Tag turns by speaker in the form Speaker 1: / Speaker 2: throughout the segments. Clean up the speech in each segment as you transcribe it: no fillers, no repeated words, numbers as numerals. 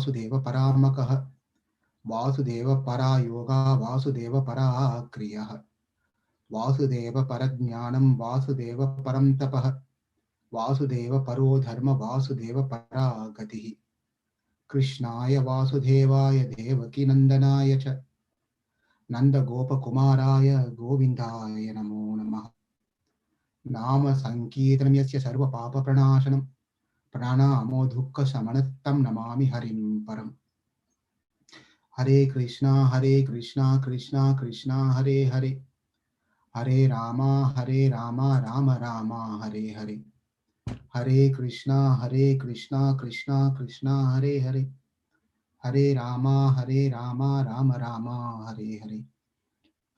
Speaker 1: Vasudeva Paramakaha, Vasudeva Para Yoga, Vasudeva Para Kriyaha, Vasudeva Parajnanam, Vasudeva Paramtapaha, Vasudeva Paro Dharma, Vasudeva Para Gatihi, Krishnaya Vasudevaya Devaki Nandanaya Cha, Nanda Gopa Kumaraya Govindaya Namo Namaha. Nama Sankirtanam Yasya Sarva Papa Pranashanam, Pranamo Dukka Samanattam Namami Harim Param. Hare Krishna, Krishna Krishna, Hare Hare, Hare Rama, Rama Rama, Hare Hare. Hare Krishna, Krishna Krishna, Hare Hare, Hare Rama, Rama Rama, Hare Hare.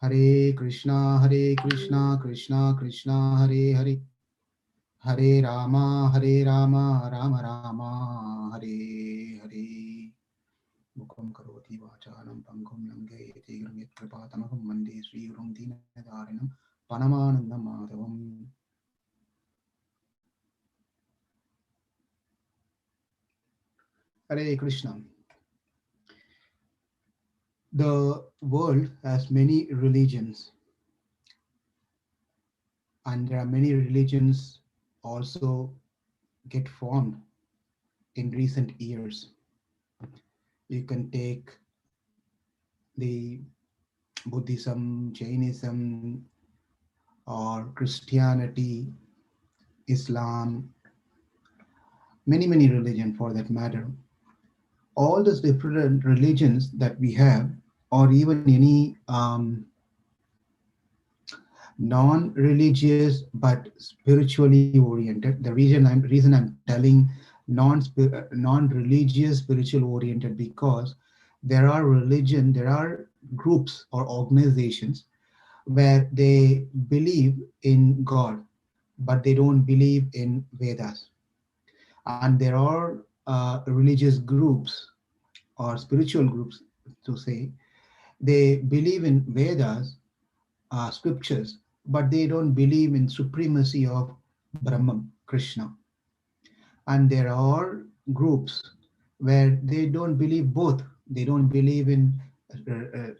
Speaker 1: Hare Krishna, Krishna Krishna, Hare Hare, Hare Rama, Rama Rama, Hare Hare. Mukam karoti vachanam pangum langayate gram yat kripatamaham vande Sri Gurum Dinadarinam Panamanandam Madhavam. Hare Krishna. The world has many religions, and there are many religions also get formed in recent years. You can take the Buddhism, Jainism, or Christianity, Islam, many religions for that matter. All these different religions that we have, or even any non-religious but spiritually oriented. The reason I'm telling non-religious spiritual oriented, because there are groups or organizations where they believe in God, but they don't believe in Vedas. And there are religious groups or spiritual groups, to say, they believe in Vedas, scriptures, but they don't believe in supremacy of Brahman, Krishna. And there are groups where they don't believe both. They don't believe in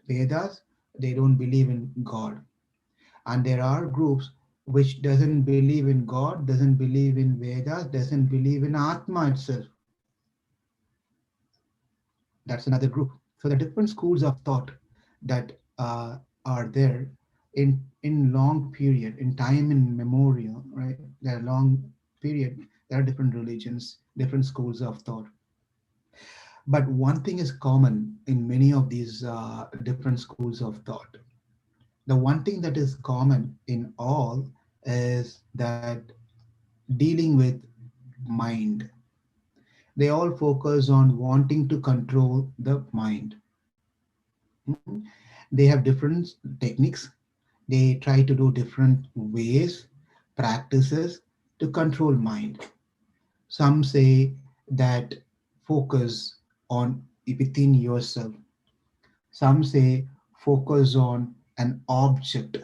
Speaker 1: Vedas, they don't believe in God. And there are groups which doesn't believe in God, doesn't believe in Vedas, doesn't believe in Atma itself. That's another group. So the different schools of thought that are there in long period, in time in memorial, right? There are long period. There are different religions, different schools of thought. But one thing is common in many of these different schools of thought. The one thing that is common in all is that dealing with mind. They all focus on wanting to control the mind. Mhm. They have different techniques. They try to do different ways, practices to control mind. Some say that focus on within yourself. Some say focus on an object.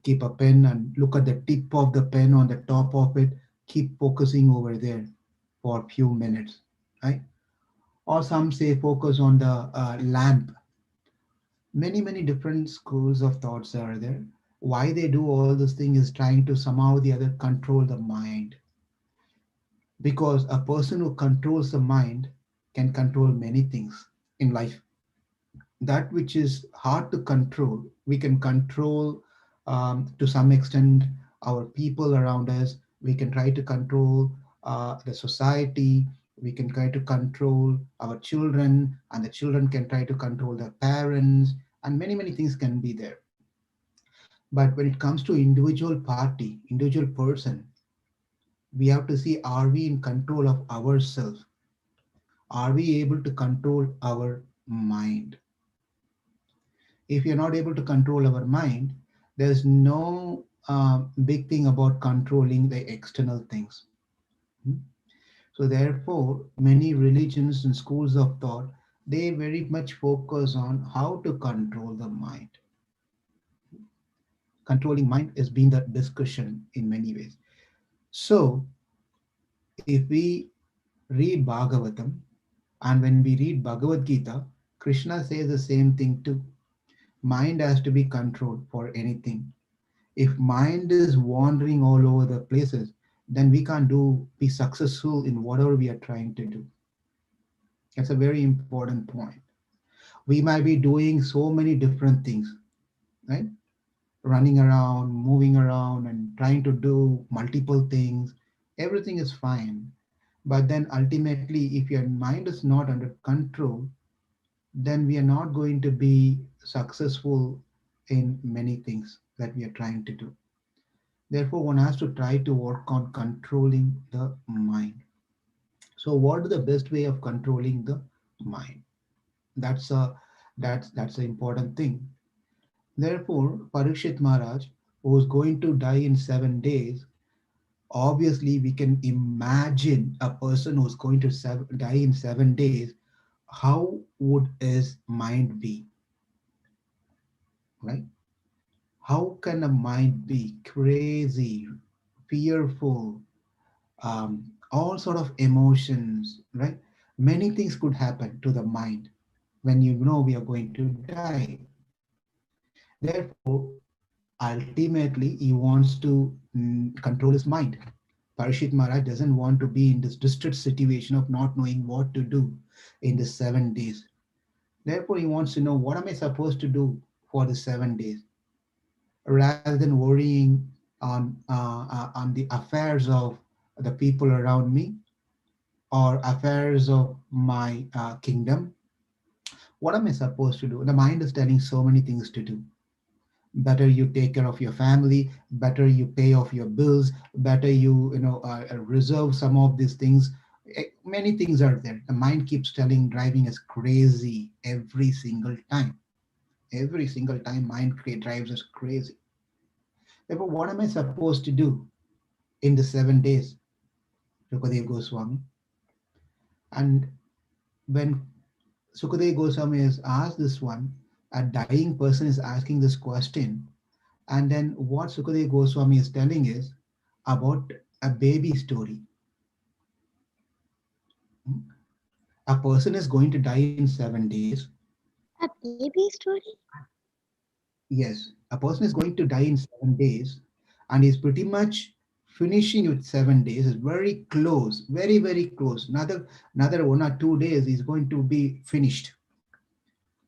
Speaker 1: Keep a pen and look at the tip of the pen on the top of it. Keep focusing over there for a few minutes, right? Or some say focus on the lamp. Many different schools of thoughts are there. Why they do all this thing is trying to somehow or the other control the mind, because a person who controls the mind can control many things in life. That which is hard to control, we can control to some extent our people around us. We can try to control the society. We can try to control our children, and the children can try to control their parents, and many things can be there. But when it comes to individual party, individual person, we have to see, are we in control of ourselves? Are we able to control our mind? If you're not able to control our mind, there's no big thing about controlling the external things. Hmm? So therefore, many religions and schools of thought, they very much focus on how to control the mind. Controlling mind has been the discussion in many ways. So if we read Bhagavatam, and when we read Bhagavad Gita, Krishna says the same thing too. Mind has to be controlled for anything. If mind is wandering all over the places, then we can't be successful in whatever we are trying to do. That's a very important point. We might be doing so many different things, right? Running around, moving around, and trying to do multiple things. Everything is fine. But then ultimately, if your mind is not under control, then we are not going to be successful in many things that we are trying to do. Therefore, one has to try to work on controlling the mind. So, what is the best way of controlling the mind? That's a that's an important thing. Therefore, Parikshit Maharaj, who is going to die in 7 days, obviously we can imagine a person who's going to die in 7 days. How would his mind be, right? How can a mind be crazy, fearful, all sort of emotions, right? Many things could happen to the mind when you know we are going to die. Therefore, ultimately, he wants to control his mind. Parashit Maharaj doesn't want to be in this distressed situation of not knowing what to do in the 7 days. Therefore, he wants to know what am I supposed to do for the 7 days, rather than worrying on the affairs of the people around me or affairs of my kingdom. What am I supposed to do? The mind is telling so many things to do. Better you take care of your family, better you pay off your bills, better reserve some of these things. Many things are there. The mind keeps telling, driving us crazy every single time. Every single time mind drives us crazy. Therefore, what am I supposed to do in the 7 days? Sukadev Goswami. And when Sukadev Goswami has asked this one, a dying person is asking this question. And then what Sukadev Goswami is telling is about a baby story. A person is going to die in 7 days.
Speaker 2: A baby story?
Speaker 1: Yes, a person is going to die in 7 days, and is pretty much finishing with 7 days. Is very close, very very close. Another 1 or 2 days is going to be finished,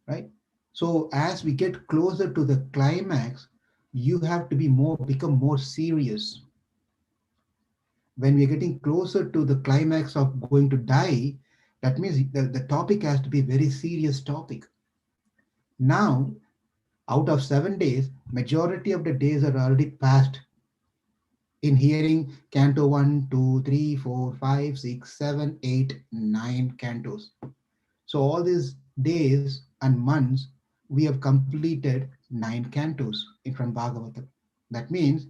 Speaker 1: right? So as we get closer to the climax, you have to become more serious. When we're getting closer to the climax of going to die, that means the topic has to be very serious topic. Now, out of 7 days, majority of the days are already passed in hearing Canto 1, 2, 3, 4, 5, 6, 7, 8, 9 cantos. So all these days and months, we have completed 9 cantos in from Bhagavatam. That means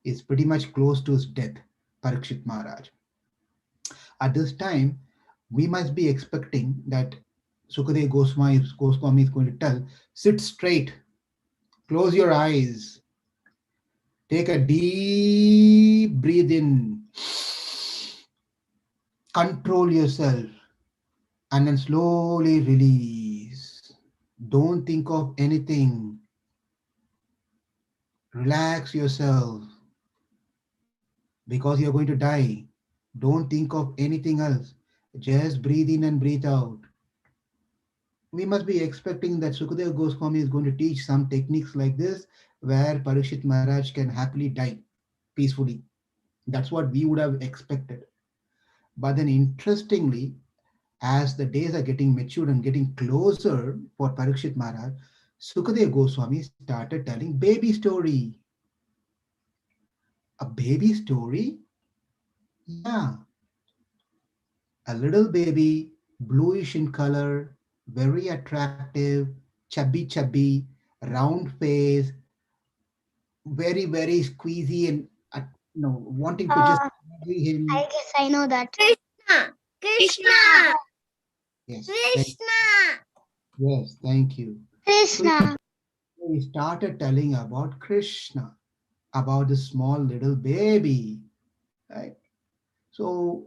Speaker 1: it's pretty much close to his death, Parikshit Maharaj. At this time, we must be expecting that Goswami is going to tell, sit straight, close your eyes, take a deep breathe in, control yourself, and then slowly release. Don't think of anything. Relax yourself because you're going to die. Don't think of anything else. Just breathe in and breathe out. We must be expecting that Sukadeva Goswami is going to teach some techniques like this where Parikshit Maharaj can happily die peacefully. That's what we would have expected. But then, interestingly, as the days are getting matured and getting closer for Parikshit Maharaj, Sukadeva Goswami started telling baby story. A baby story? Yeah, a little baby, bluish in color, very attractive, chubby, round face, very, very squeezy and wanting to just
Speaker 2: Uh,
Speaker 1: marry him.
Speaker 2: I guess I know that. Krishna! Krishna!
Speaker 1: Yes,
Speaker 2: Krishna!
Speaker 1: yes, thank you. So
Speaker 2: Krishna!
Speaker 1: he started telling about Krishna, about the small little baby, right? So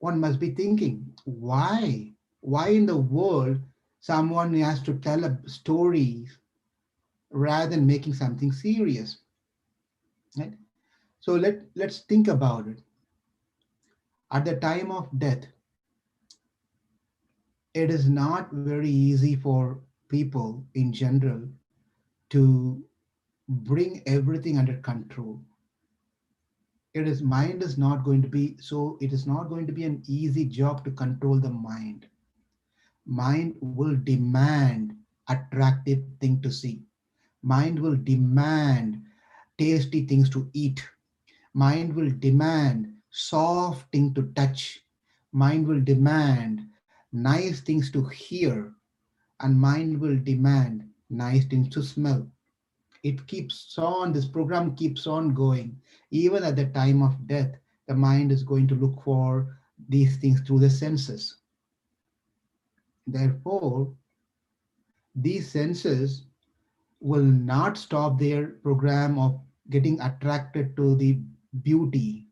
Speaker 1: One must be thinking, why? Why in the world someone has to tell a story rather than making something serious? Right? So let's think about it. At the time of death, it is not very easy for people in general to bring everything under control. Mind is not going to be so it is not going to be an easy job to control the mind. Mind will demand attractive thing to see. Mind will demand tasty things to eat. Mind will demand soft thing to touch. Mind will demand nice things to hear, and mind will demand nice things to smell. It keeps on, this program keeps on going. Even at the time of death, the mind is going to look for these things through the senses. Therefore, these senses will not stop their program of getting attracted to the beauty,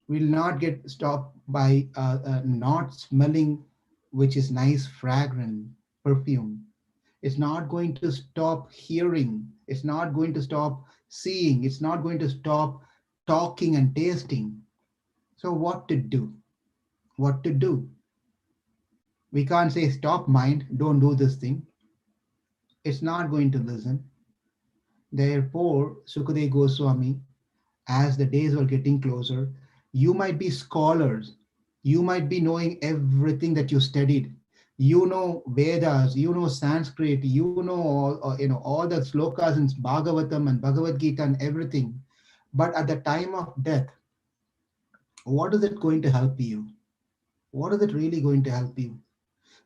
Speaker 1: will not get stopped by not smelling, which is nice fragrant perfume. It's not going to stop hearing. It's not going to stop seeing. It's not going to stop talking and tasting. So, what to do? What to do? We can't say, stop mind, don't do this thing. It's not going to listen. Therefore, Sukadeva Goswami, as the days were getting closer, you might be scholars. You might be knowing everything that you studied. You know Vedas, you know Sanskrit, you know all the slokas in Bhagavatam and Bhagavad Gita and everything. But at the time of death, what is it going to help you? What is it really going to help you?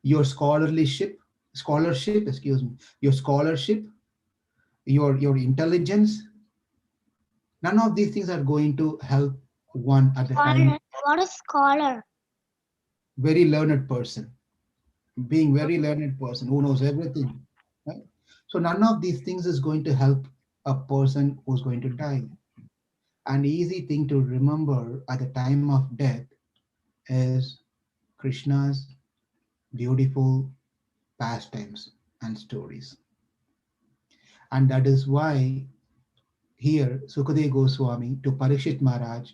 Speaker 1: Your scholarship, excuse me, your scholarship, your intelligence, none of these things are going to help one at the time.
Speaker 2: Scholar. What is scholar?
Speaker 1: Very learned person, being very learned person who knows everything, right? So none of these things is going to help a person who's going to die. An easy thing to remember at the time of death is Krishna's beautiful pastimes and stories. And that is why here Sukadeva Goswami to Parikshit Maharaj,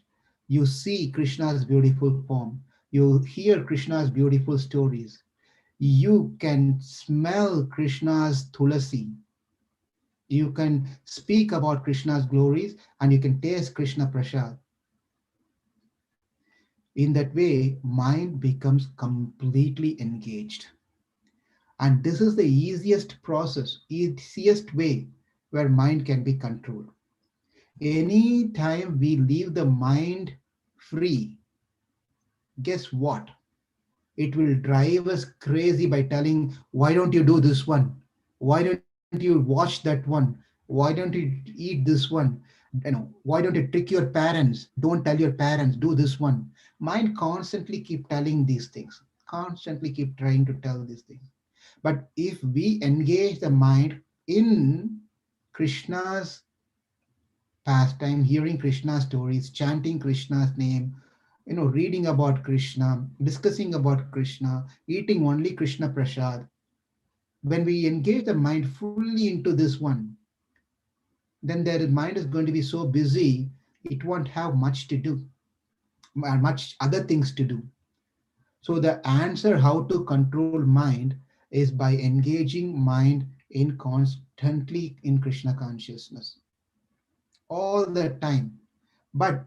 Speaker 1: you see Krishna's beautiful form, you hear Krishna's beautiful stories, you can smell Krishna's tulasi, you can speak about Krishna's glories, and you can taste Krishna Prasad. In that way, mind becomes completely engaged. And this is the easiest process, easiest way where mind can be controlled. Any time we leave the mind free, guess what? It will drive us crazy by telling, why don't you do this one? Why don't you watch that one? Why don't you eat this one? Why don't you trick your parents? Don't tell your parents, do this one. Mind constantly keep telling these things, constantly keep trying to tell these things. But if we engage the mind in Krishna's pastime, hearing Krishna's stories, chanting Krishna's name, reading about Krishna, discussing about Krishna, eating only Krishna Prasad. When we engage the mind fully into this one, then their mind is going to be so busy, it won't have much to do, much other things to do. So the answer how to control mind is by engaging mind in constantly in Krishna consciousness all the time. But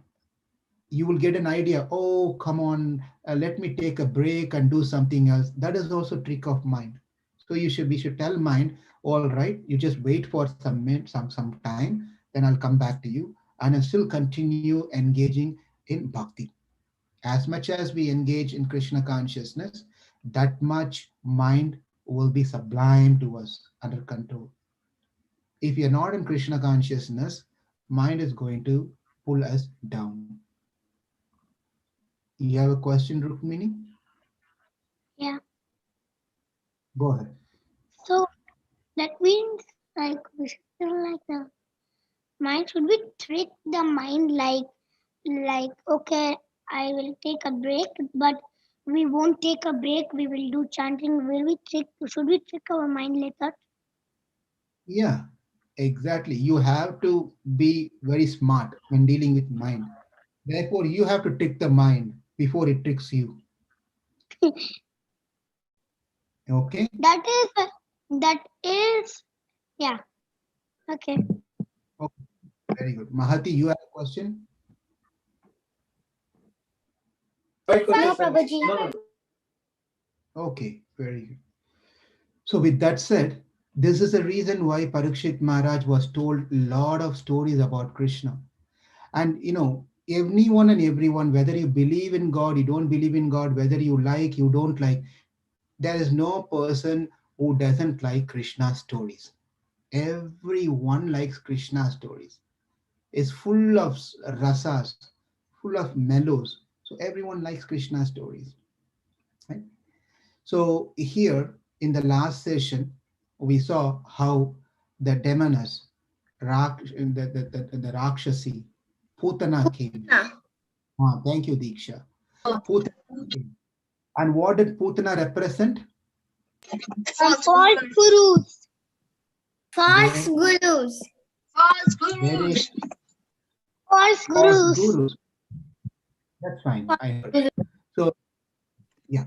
Speaker 1: you will get an idea, oh come on, let me take a break and do something else. That is also trick of mind. So we should tell mind, all right, you just wait for some time, then I'll come back to you, and I'll still continue engaging in bhakti. As much as we engage in Krishna consciousness, that much mind will be sublime to us, under control. If you're not in Krishna consciousness, mind is going to pull us down. You have a question, Rukmini?
Speaker 2: Yeah.
Speaker 1: Go ahead.
Speaker 2: So that means like we should like the mind should we trick the mind like okay I will take a break, but we won't take a break. We will do chanting. Should we trick our mind later?
Speaker 1: Yeah, exactly. You have to be very smart when dealing with mind. Therefore, you have to trick the mind before it tricks you. Okay?
Speaker 2: That is, yeah. Okay.
Speaker 1: Okay, very good. Mahati, you have a question?
Speaker 2: No, Prabhuji.
Speaker 1: Okay, very good. So, with that said, this is the reason why Parikshit Maharaj was told a lot of stories about Krishna. And anyone and everyone, whether you believe in God, you don't believe in God, whether you like, you don't like, there is no person who doesn't like Krishna stories. Everyone likes Krishna stories. It's full of rasas, full of mellows. So everyone likes Krishna stories. Right? So here in the last session, we saw how the demoness, the Rakshasi, Putana came. Thank you, Diksha. Putana came. And what did Putana represent?
Speaker 2: False gurus. False
Speaker 1: Very,
Speaker 2: gurus.
Speaker 1: very
Speaker 2: False
Speaker 1: false
Speaker 2: gurus.
Speaker 1: gurus. That's fine.
Speaker 2: False
Speaker 1: I heard.
Speaker 2: gurus.
Speaker 1: So yeah.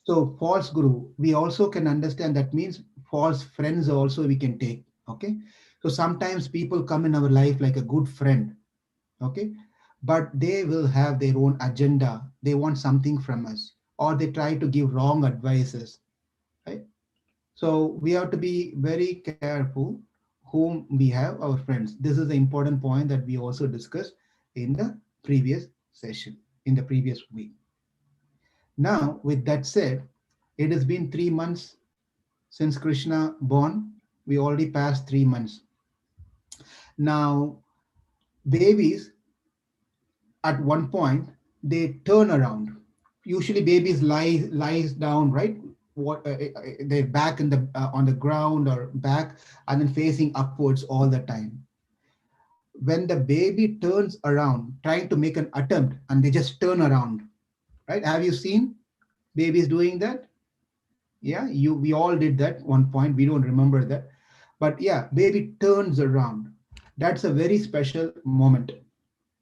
Speaker 1: So false guru, we also can understand that means false friends also we can take. Okay. So sometimes people come in our life like a good friend. Okay. But they will have their own agenda. They want something from us, or they try to give wrong advices. Right. So we have to be very careful whom we have our friends. This is the important point that we also discussed in the previous session, in the previous week. Now, with that said, it has been 3 months since Krishna born. We already passed 3 months. Now, babies at one point they turn around. Usually, babies lies down, right? They're back in the on the ground or back and then facing upwards all the time. When the baby turns around, trying to make an attempt, and they just turn around, right? Have you seen babies doing that? Yeah, we all did that one point. We don't remember that, but yeah, baby turns around. That's a very special moment.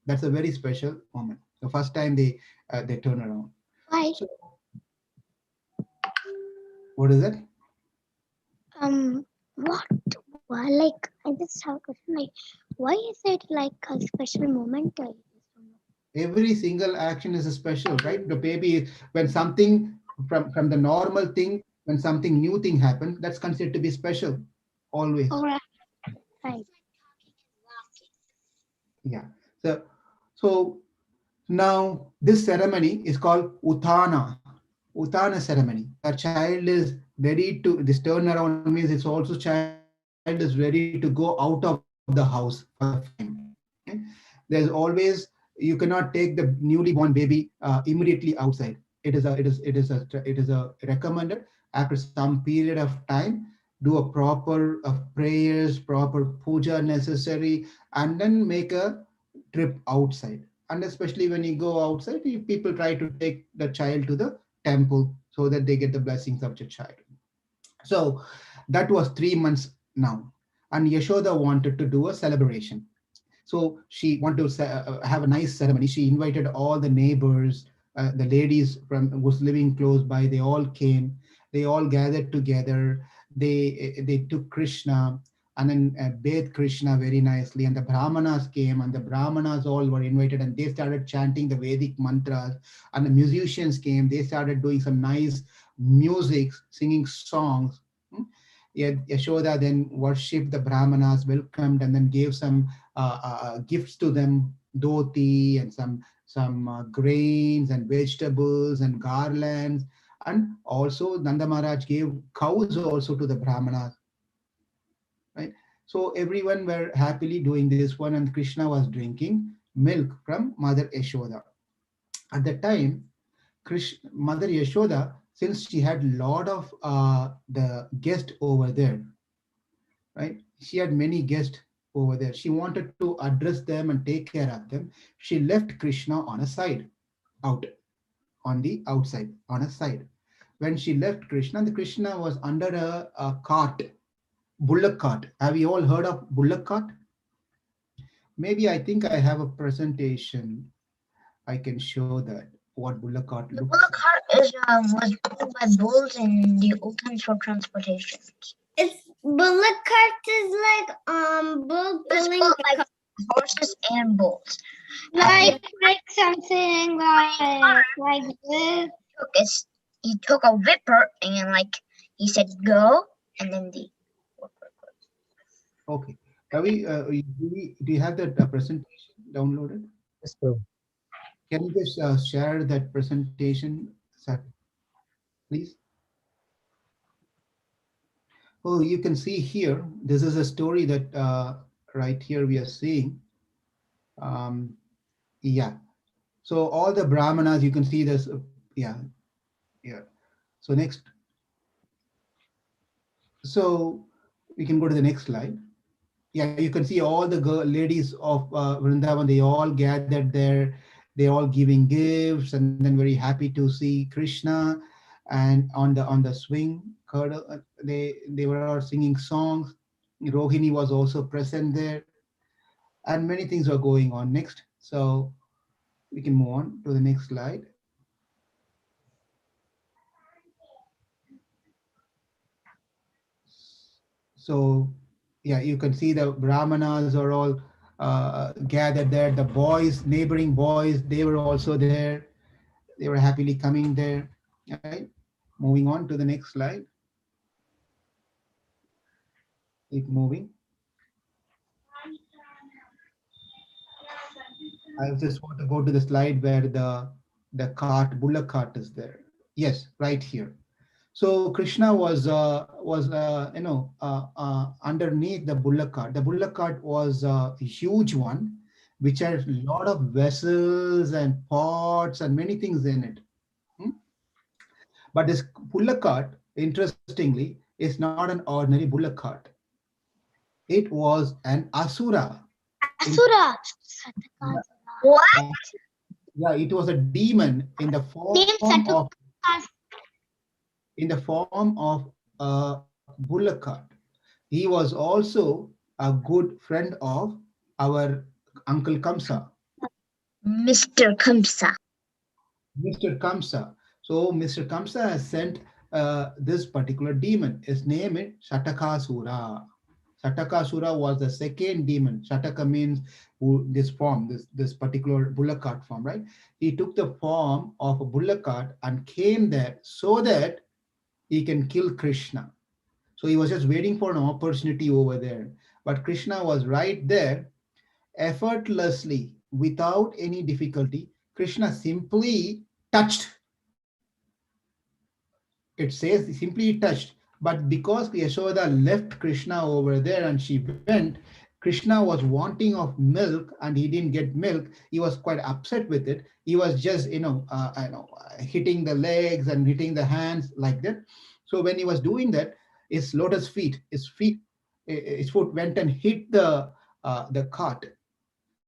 Speaker 1: That's a very special moment. The first time they turn around.
Speaker 2: Why?
Speaker 1: So what is that?
Speaker 2: What? Why? Like, I just have a question. Like, why is it like a special moment? I just don't know.
Speaker 1: Every single action is a special, right? The baby, when something from the normal thing, when something new thing happens, that's considered to be special, always.
Speaker 2: Alright. Right.
Speaker 1: Yeah. So now this ceremony is called Uthana. Uttana ceremony. A child is ready to, this turnaround means it's also child is ready to go out of the house for the first time. Okay? There's always, you cannot take the newly born baby immediately outside. It is a recommended after some period of time, do a proper of prayers, proper puja necessary, and then make a trip outside. And especially when you go outside, people try to take the child to the temple so that they get the blessings of the child. So that was 3 months now. And Yashoda wanted to do a celebration. So she wanted to have a nice ceremony. She invited all the neighbors, the ladies from who's living close by. They all came. They all gathered together. They took Krishna and then bathed Krishna very nicely. And the Brahmanas came, and the Brahmanas all were invited, and they started chanting the Vedic mantras. And the musicians came. They started doing some nice music, singing songs. Hmm. Yashoda then worshipped the Brahmanas, welcomed, and then gave some gifts to them, dhoti and some grains and vegetables and garlands. And also Nanda Maharaj gave cows also to the Brahmanas, right? So everyone were happily doing this one, and Krishna was drinking milk from Mother Yashoda. At the time, Mother Yashoda, since she had lot of the guests over there, right? She had many guests over there. She wanted to address them and take care of them. She left Krishna on a side. out on the outside, on a side. When she left Krishna, the Krishna was under a cart, bullock cart. Have you all heard of bullock cart? Maybe I think I have a presentation. I can show that what bullock cart
Speaker 3: The
Speaker 1: looks
Speaker 3: bullock
Speaker 1: like.
Speaker 3: cart was pulled by bulls in the old times for transportation.
Speaker 2: It's bullock cart is like bull
Speaker 3: It's
Speaker 2: pulling
Speaker 3: pulled
Speaker 2: the
Speaker 3: by horses and bulls.
Speaker 2: like something like this.
Speaker 3: He took a whipper and he said go, and then the
Speaker 1: Okay. Ravi, do you have that presentation downloaded?
Speaker 4: Yes, bro.
Speaker 1: Can you just share that presentation, sir, please? Oh, you can see here, this is a story that right here we are seeing. Um, yeah. So all the Brahmanas, you can see this. Yeah, yeah. So next, so we can go to the next slide. Yeah, you can see all the ladies of Vrindavan, they all gathered there. They all giving gifts and then very happy to see Krishna. And on the swing, they were all singing songs. Rohini was also present there, and many things were going on. Next, so we can move on to the next slide. So yeah, you can see the Brahmanas are all gathered there. The boys, neighboring boys, they were also there. They were happily coming there. Right. Moving on to the next slide. Keep moving. I just want to go to the slide where the cart, bullock cart is there. Yes, right here. So Krishna was underneath the bullock cart. The bullock cart was a huge one, which had a lot of vessels and pots and many things in it. Hmm? But this bullock cart, interestingly, is not an ordinary bullock cart. It was an asura. In,
Speaker 2: Asura.
Speaker 1: yeah,
Speaker 3: what?
Speaker 1: uh, yeah, it was a demon
Speaker 2: Name Satu.
Speaker 1: in the form of a bullock cart. He was also a good friend of our Uncle Kamsa,
Speaker 3: Mr. Kamsa.
Speaker 1: Mr. Kamsa. So Mr. Kamsa has sent this particular demon. His name is Shatakasura. Shatakasura was the second demon. Shataka means this form, this particular bullock cart form, right? He took the form of a bullock cart and came there so that he can kill Krishna. So he was just waiting for an opportunity over there. But Krishna was right there, effortlessly, without any difficulty. Krishna simply touched. It says simply touched. But because Yashoda left Krishna over there and she went, Krishna was wanting of milk and he didn't get milk. He was quite upset with it. He was just, hitting the legs and hitting the hands like that. So when he was doing that, his lotus feet, his foot went and hit the cart.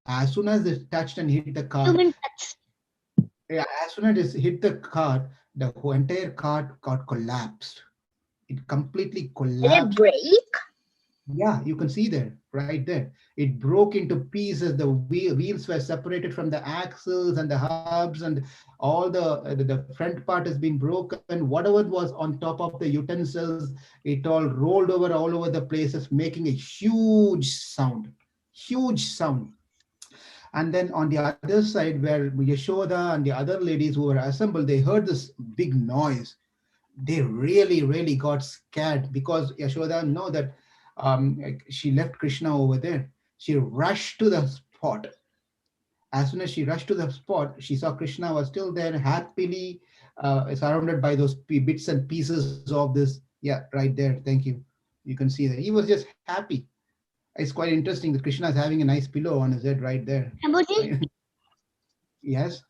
Speaker 1: As soon as it touched and hit the cart,
Speaker 2: Human touch.
Speaker 1: yeah, as soon as it hit the cart, the entire cart got collapsed. It completely
Speaker 3: Did it
Speaker 1: collapsed.
Speaker 3: break?
Speaker 1: Yeah, you can see there, right there. It broke into pieces. The wheels were separated from the axles and the hubs, and all the front part has been broken. Whatever was on top of the utensils, it all rolled over all over the places, making a huge sound. Huge sound. And then on the other side, where Yashoda and the other ladies who were assembled, they heard this big noise. They really, really got scared because Yashoda know that like, she left Krishna over there. She rushed to the spot. As soon as she rushed to the spot, she saw Krishna was still there, happily surrounded by those bits and pieces of this. Yeah, right there. Thank you. You can see that he was just happy. It's quite interesting that Krishna is having a nice pillow on his head right there.
Speaker 2: Abuji,
Speaker 1: Yes.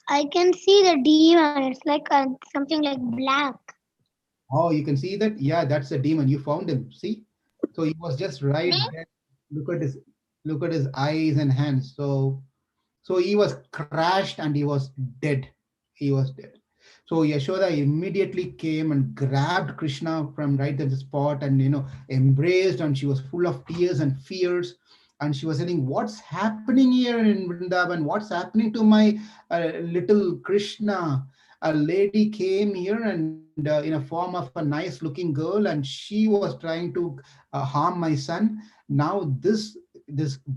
Speaker 2: I can see the demon. It's like something like black.
Speaker 1: Oh, you can see that? Yeah, that's a demon. You found him. See? So he was just right
Speaker 3: Me?
Speaker 1: there. Look at his look at his eyes and hands. So So he was crashed and he was dead. He was dead. So Yashoda immediately came and grabbed Krishna from right at the spot and embraced, and she was full of tears and fears. And she was saying, "What's happening here in Vrindavan? What's happening to my little Krishna?" A lady came here and in a form of a nice looking girl, and she was trying to harm my son. Now this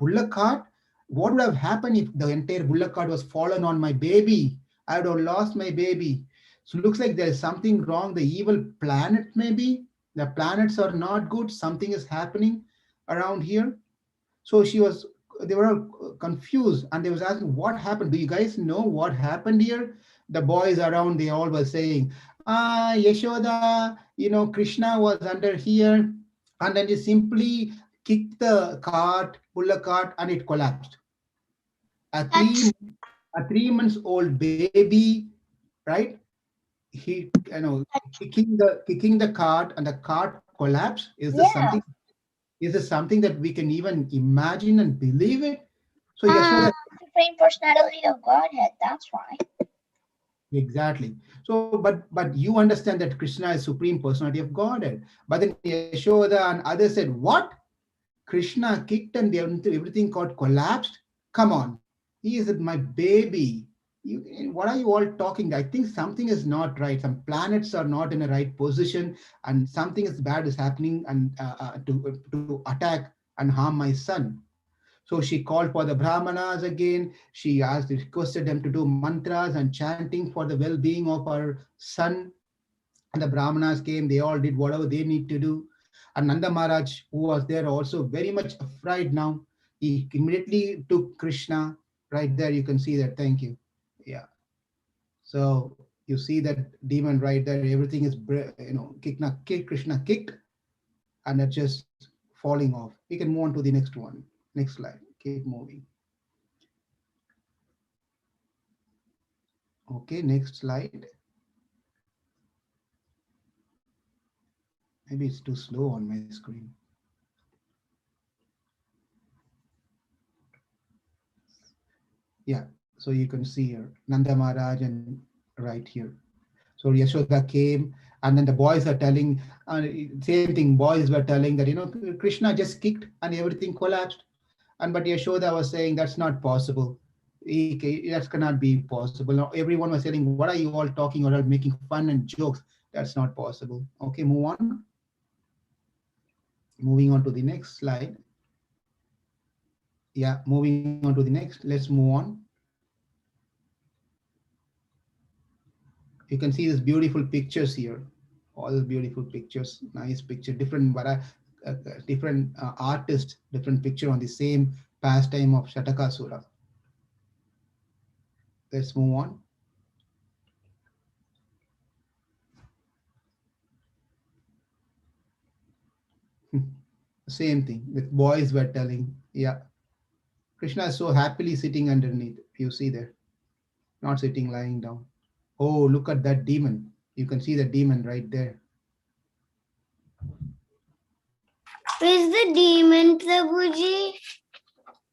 Speaker 1: bullock cart, what would have happened if the entire bullock cart was fallen on my baby? I would have lost my baby. So it looks like there's something wrong. The evil planet, maybe the planets are not good. Something is happening around here. So they were all confused, and they was asking, "What happened? Do you guys know what happened here?" The boys around, they all were saying, Yashoda, Krishna was under here, and then they simply kicked the bullock cart, and it collapsed. A three
Speaker 2: That's
Speaker 1: a 3 months old baby, right? He, kicking the cart, and the cart collapsed.
Speaker 3: Yeah.
Speaker 1: Is this something that we can even imagine and believe it? So
Speaker 2: uh,
Speaker 1: Yashoda,
Speaker 3: Supreme Personality of Godhead. That's why.
Speaker 1: exactly. So, but you understand that Krishna is supreme personality of Godhead. But then Yashoda and others said, "What? Krishna kicked and everything got collapsed? Come on, he is my baby. What are you all talking? I think something is not right. Some planets are not in the right position, and something is bad is happening, and to attack and harm my son." So she called for the Brahmanas again. She requested them to do mantras and chanting for the well-being of her son. And the Brahmanas came, they all did whatever they need to do. And Nanda Maharaj, who was there, also very much afraid now. He immediately took Krishna. Right there, you can see that. Thank you. Yeah. So you see that demon right there. Everything is, Krishna kicked, and it's just falling off. We can move on to the next one. Next slide. Keep moving. Okay, next slide. Maybe it's too slow on my screen. Yeah, so you can see here Nanda Maharaj and right here. So Yashoda came, and then the boys are telling, same thing. Boys were telling that Krishna just kicked and everything collapsed, and but Yashoda was saying that's not possible. That cannot be possible. Now everyone was saying, "What are you all talking about? Making fun and jokes? That's not possible." Okay, move on. Moving on to the next slide. Yeah, moving on to the next. Let's move on. You can see these beautiful pictures here, all these beautiful pictures, nice picture, different artists, different picture on the same pastime of Shatakasura. Let's move on. Same thing with boys were telling, yeah, Krishna is so happily sitting underneath. You see there, not sitting, lying down. Oh, look at that demon. You can see the demon right there.
Speaker 2: where's the demon, Prabhuji?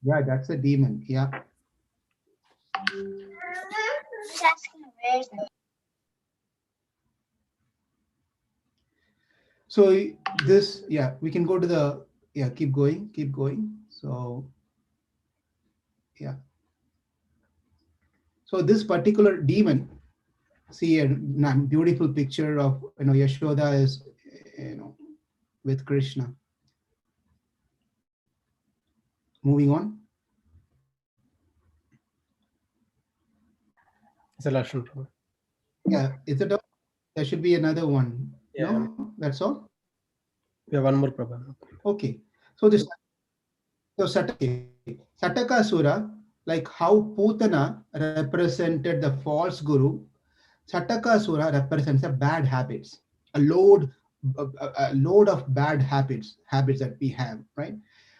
Speaker 1: Yeah, that's a demon. Yeah.
Speaker 3: Who's asking where's the
Speaker 1: So this, yeah, we can go to the, yeah, keep going, keep going. So yeah. So this particular demon, see a beautiful picture of Yashoda is with Krishna. Moving on.
Speaker 4: It's a Lakshman Prabhu.
Speaker 1: Yeah, is it? There should be another one.
Speaker 4: Yeah.
Speaker 1: No, that's all.
Speaker 4: We have one more Prabhu.
Speaker 1: Okay. So this, so Satakasura, like how Putana represented the false guru, Satakasura represents a bad habits, a load of bad habits that we have, right?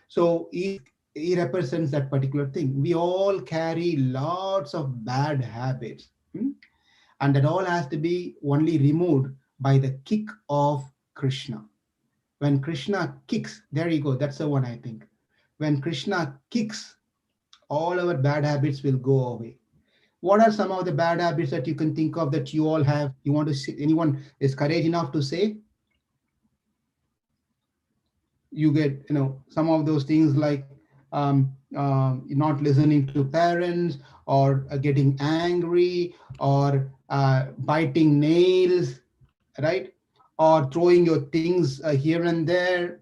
Speaker 1: So he represents that particular thing. We all carry lots of bad habits, and that all has to be only removed by the kick of Krishna. When Krishna kicks, there you go. That's the one I think. When Krishna kicks, All our bad habits will go away. What are some of the bad habits that you can think of that you all have? You want to see, anyone is courage enough to say? You get, some of those things like not listening to parents, or getting angry, or biting nails, right? Or throwing your things here and there,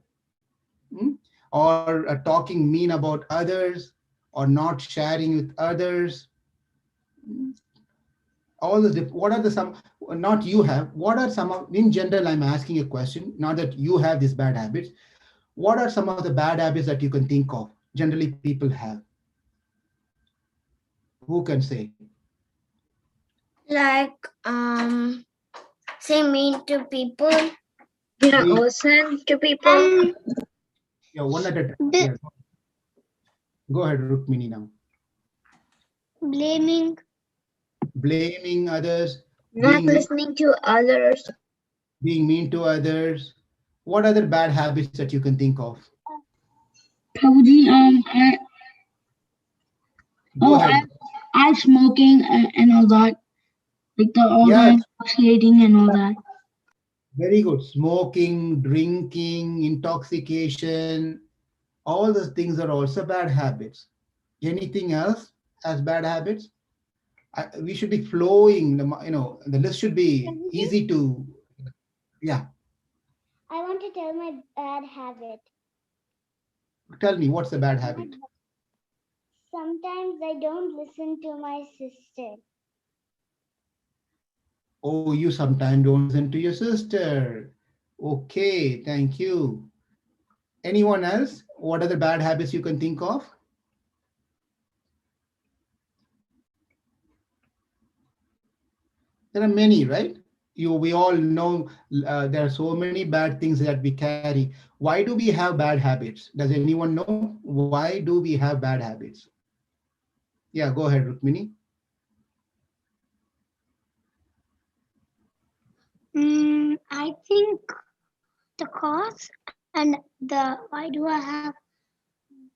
Speaker 1: mm? Or talking mean about others, or not sharing with others. All the what are the some, not you have, what are some of, in general, I'm asking a question, not that you have these bad habits. What are some of the bad habits that you can think of generally people have? Who can say?
Speaker 3: Like say mean to people. Listen to people.
Speaker 1: Yeah, one at a time.
Speaker 2: b-
Speaker 1: Yeah, go ahead, Rukmini now.
Speaker 2: blaming,
Speaker 1: Blaming others,
Speaker 3: Not
Speaker 1: being
Speaker 3: listening to others.
Speaker 1: being mean to others. What other bad habits that you can think of?
Speaker 5: Prabhuji,
Speaker 1: Go ahead.
Speaker 5: I smoking and all that, like the all the
Speaker 1: Yes,
Speaker 5: intoxicating and all that.
Speaker 1: very good. Smoking, drinking, intoxication, all those things are also bad habits. Anything else as bad habits? We should be flowing. The list should be easy to. Yeah,
Speaker 2: I want to tell my bad habit.
Speaker 1: tell me what's the bad habit?
Speaker 2: Sometimes I don't listen to my sister.
Speaker 1: Oh, you sometimes don't listen to your sister. Okay, thank you. Anyone else? What are the bad habits you can think of? There are many, right? We all know there are so many bad things that we carry. Why do we have bad habits? Does anyone know why do we have bad habits? Yeah, go ahead, Rukmini.
Speaker 2: I think the cause and the why do I have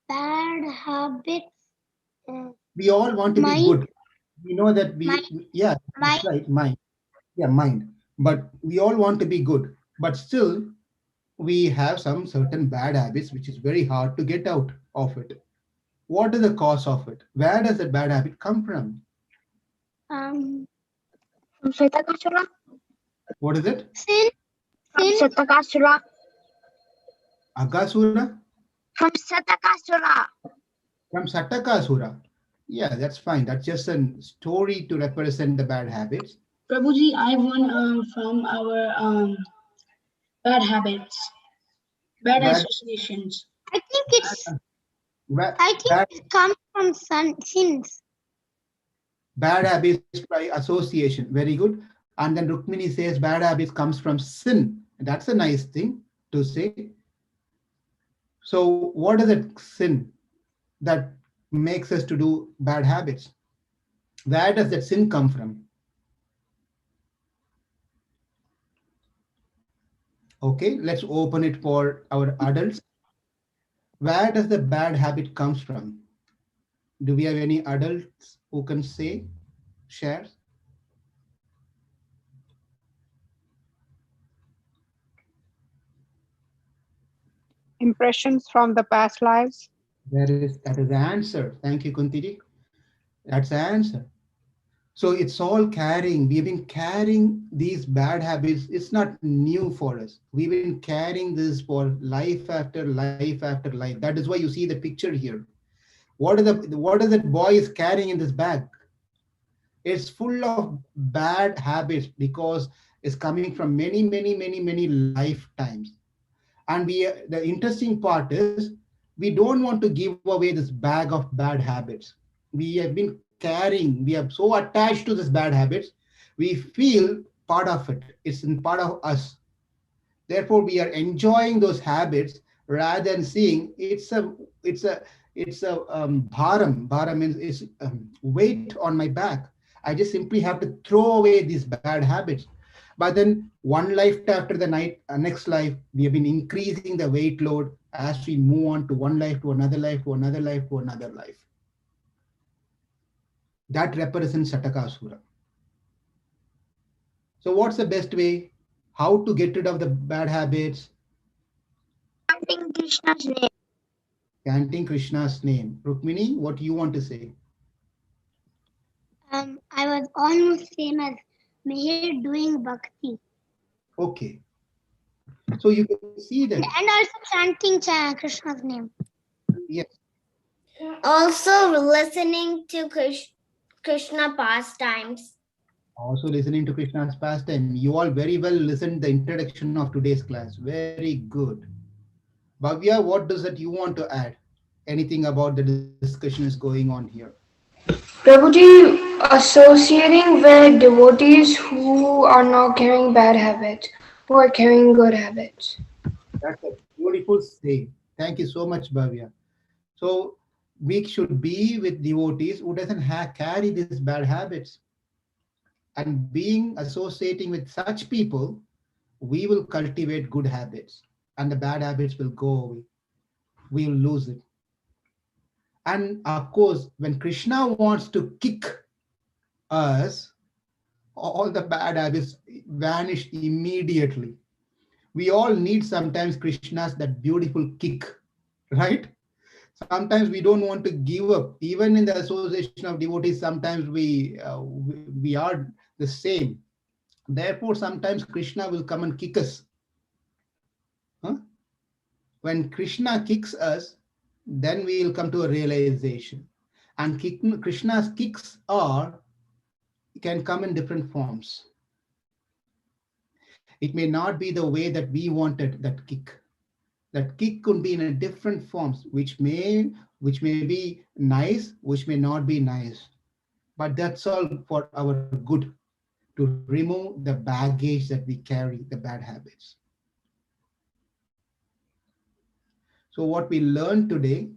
Speaker 2: bad habits?
Speaker 1: We all want to be
Speaker 2: Mind,
Speaker 1: good. We know that
Speaker 2: mind,
Speaker 1: yeah,
Speaker 2: mind.
Speaker 1: that's right, mind. Yeah, mind. But we all want to be good. But still, we have some certain bad habits which is very hard to get out of it. What is the cause of it? Where does that bad habit come from?
Speaker 2: Um,
Speaker 3: From Satakasura.
Speaker 1: What is it?
Speaker 2: sin,
Speaker 3: From
Speaker 2: sin.
Speaker 3: Satakasura.
Speaker 1: Agasura?
Speaker 3: From Satakasura.
Speaker 1: From Satakasura. Yeah, that's fine. That's just a story to represent the bad habits.
Speaker 5: Prabhuji, I won from our bad habits, bad
Speaker 1: Bad,
Speaker 5: associations.
Speaker 2: I think it's.
Speaker 1: bad,
Speaker 2: I think
Speaker 1: bad,
Speaker 2: it comes from sins.
Speaker 1: bad habits by association. Very good. And then Rukmini says bad habits comes from sin. That's a nice thing to say. So what is it sin that makes us to do bad habits? Where does that sin come from? Okay, let's open it for our adults. Where does the bad habit comes from? Do we have any adults who can say, share?
Speaker 6: Impressions from the past lives.
Speaker 1: That is the answer. Thank you, Kuntiji. That's the answer. So it's all carrying. We've been carrying these bad habits. It's not new for us. We've been carrying this for life after life after life. That is why you see the picture here. What is that boy is carrying in this bag? It's full of bad habits because it's coming from many, many, many, many lifetimes. And the interesting part is we don't want to give away this bag of bad habits. We have been carrying, we are so attached to this bad habits, we feel part of it. It's in part of us. Therefore, we are enjoying those habits rather than seeing it's a bharam. Bharam means it's weight on my back. I just simply have to throw away these bad habits. But then one life after the next life, we have been increasing the weight load as we move on to one life to another life to another life to another life. That represents Satakasura. So what's the best way? How to get rid of the bad habits?
Speaker 3: Chanting Krishna's name.
Speaker 1: Chanting Krishna's name. Rukmini, what do you want to say?
Speaker 2: I was almost same as Mihir doing bhakti.
Speaker 1: Okay. So you can see that.
Speaker 2: And also chanting Krishna's name.
Speaker 1: Yes.
Speaker 7: Also listening to Krishna pastimes.
Speaker 1: Also listening to Krishna's pastime. You all very well listened the introduction of today's class. Very good. Bhavya, what does that you want to add? Anything about the discussion is going on here?
Speaker 5: Prabhuji, associating with devotees who are not carrying bad habits, who are carrying good habits.
Speaker 1: That's a beautiful saying. Thank you so much, Bhavya. So we should be with devotees who doesn't carry these bad habits. And being associating with such people, we will cultivate good habits and the bad habits will go away. We will lose it. And of course, when Krishna wants to kick us, all the bad habits vanish immediately. We all need sometimes Krishna's that beautiful kick, right? Sometimes we don't want to give up. Even in the association of devotees, sometimes we are the same. Therefore, sometimes Krishna will come and kick us. Huh? When Krishna kicks us, then we will come to a realization. And Krishna's kicks can come in different forms. It may not be the way that we wanted that kick. That kick could be in a different forms, which may be nice, which may not be nice. But that's all for our good, to remove the baggage that we carry, the bad habits. So what we learned today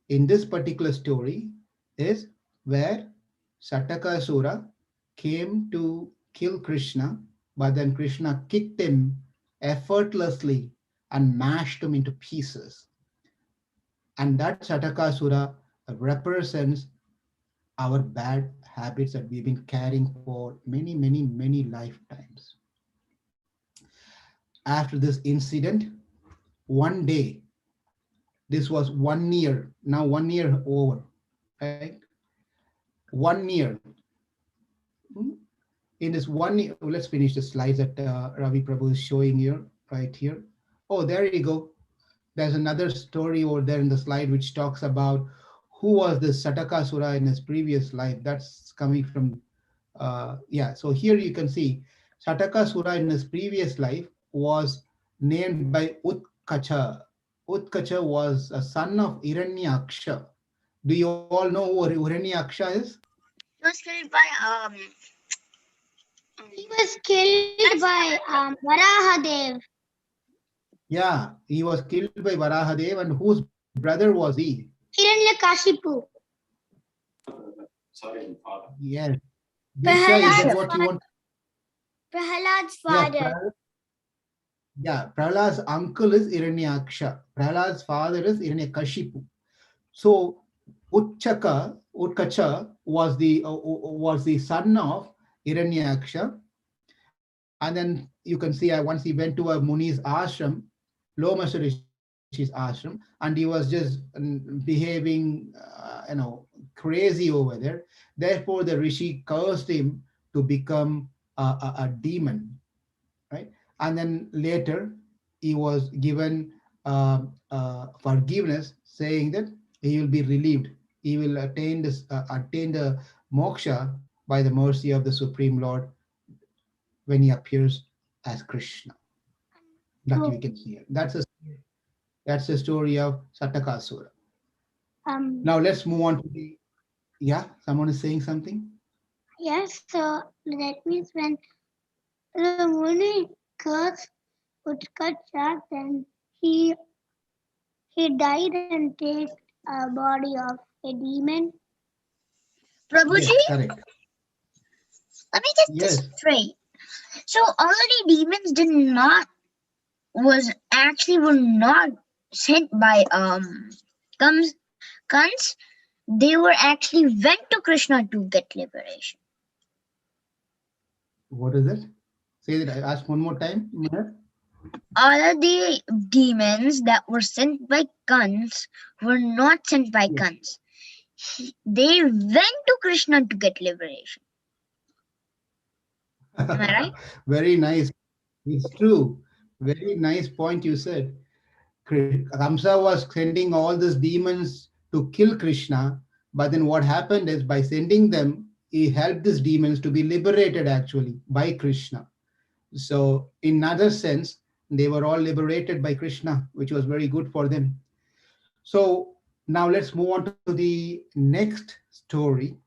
Speaker 1: in this particular story is where Satakasura came to kill Krishna, but then Krishna kicked him effortlessly and mashed him into pieces. And that Satakasura represents our bad habits that we've been carrying for many, many, many lifetimes. After this incident, one day, this was 1 year, now 1 year over, right? 1 year. In this 1 year, let's finish the slides that Ravi Prabhu is showing here, right here. Oh, there you go. There's another story over there in the slide which talks about who was this Satakasura in his previous life. That's coming from, yeah. So here you can see Satakasura in his previous life was named by Utkacha. Utkacha was a son of Hiranyaksha. Do you all know who Hiranyaksha is?
Speaker 3: He was killed by
Speaker 2: He was killed by Varahadev.
Speaker 1: Yeah, he was killed by Varahadev, and whose brother was he?
Speaker 2: Hiranyakashipu.
Speaker 1: Yes. Disha, is that what you want?
Speaker 7: Prahalad's
Speaker 1: Yeah,
Speaker 7: father.
Speaker 1: Prahlad's uncle is Hiranyaksha. Prahlad's father is Hiranyakashipu. So Utkacha was the son of Hiranyaksha, and then you can see once he went to a Muni's ashram, Lomasa Rishi's ashram, and he was just behaving, crazy over there. Therefore, the Rishi cursed him to become a demon, right? And then later, he was given forgiveness, saying that he will be relieved. He will attain the moksha by the mercy of the Supreme Lord when he appears as Krishna. That we can see here. That's the story of Satakasura. Now let's move on to the. Yeah, someone is saying something.
Speaker 2: Yes, so that means when the Muni cursed Utkacha, then he died and take a body of a demon.
Speaker 3: Prabhuji.
Speaker 1: Yes, correct.
Speaker 3: Let me get
Speaker 1: Yes.
Speaker 3: this straight. So already demons were not sent by guns, They were actually went to Krishna to get liberation.
Speaker 1: What is it? Say that. I ask one more time. Meher.
Speaker 3: All of the demons that were sent by guns were not sent by
Speaker 1: Yes.
Speaker 3: guns. They went to Krishna to get liberation. Am I right?
Speaker 1: Very nice. It's true. Very nice point you said. Kamsa was sending all these demons to kill Krishna, but then what happened is by sending them, he helped these demons to be liberated actually by Krishna. So, in another sense, they were all liberated by Krishna, which was very good for them. So, now let's move on to the next story.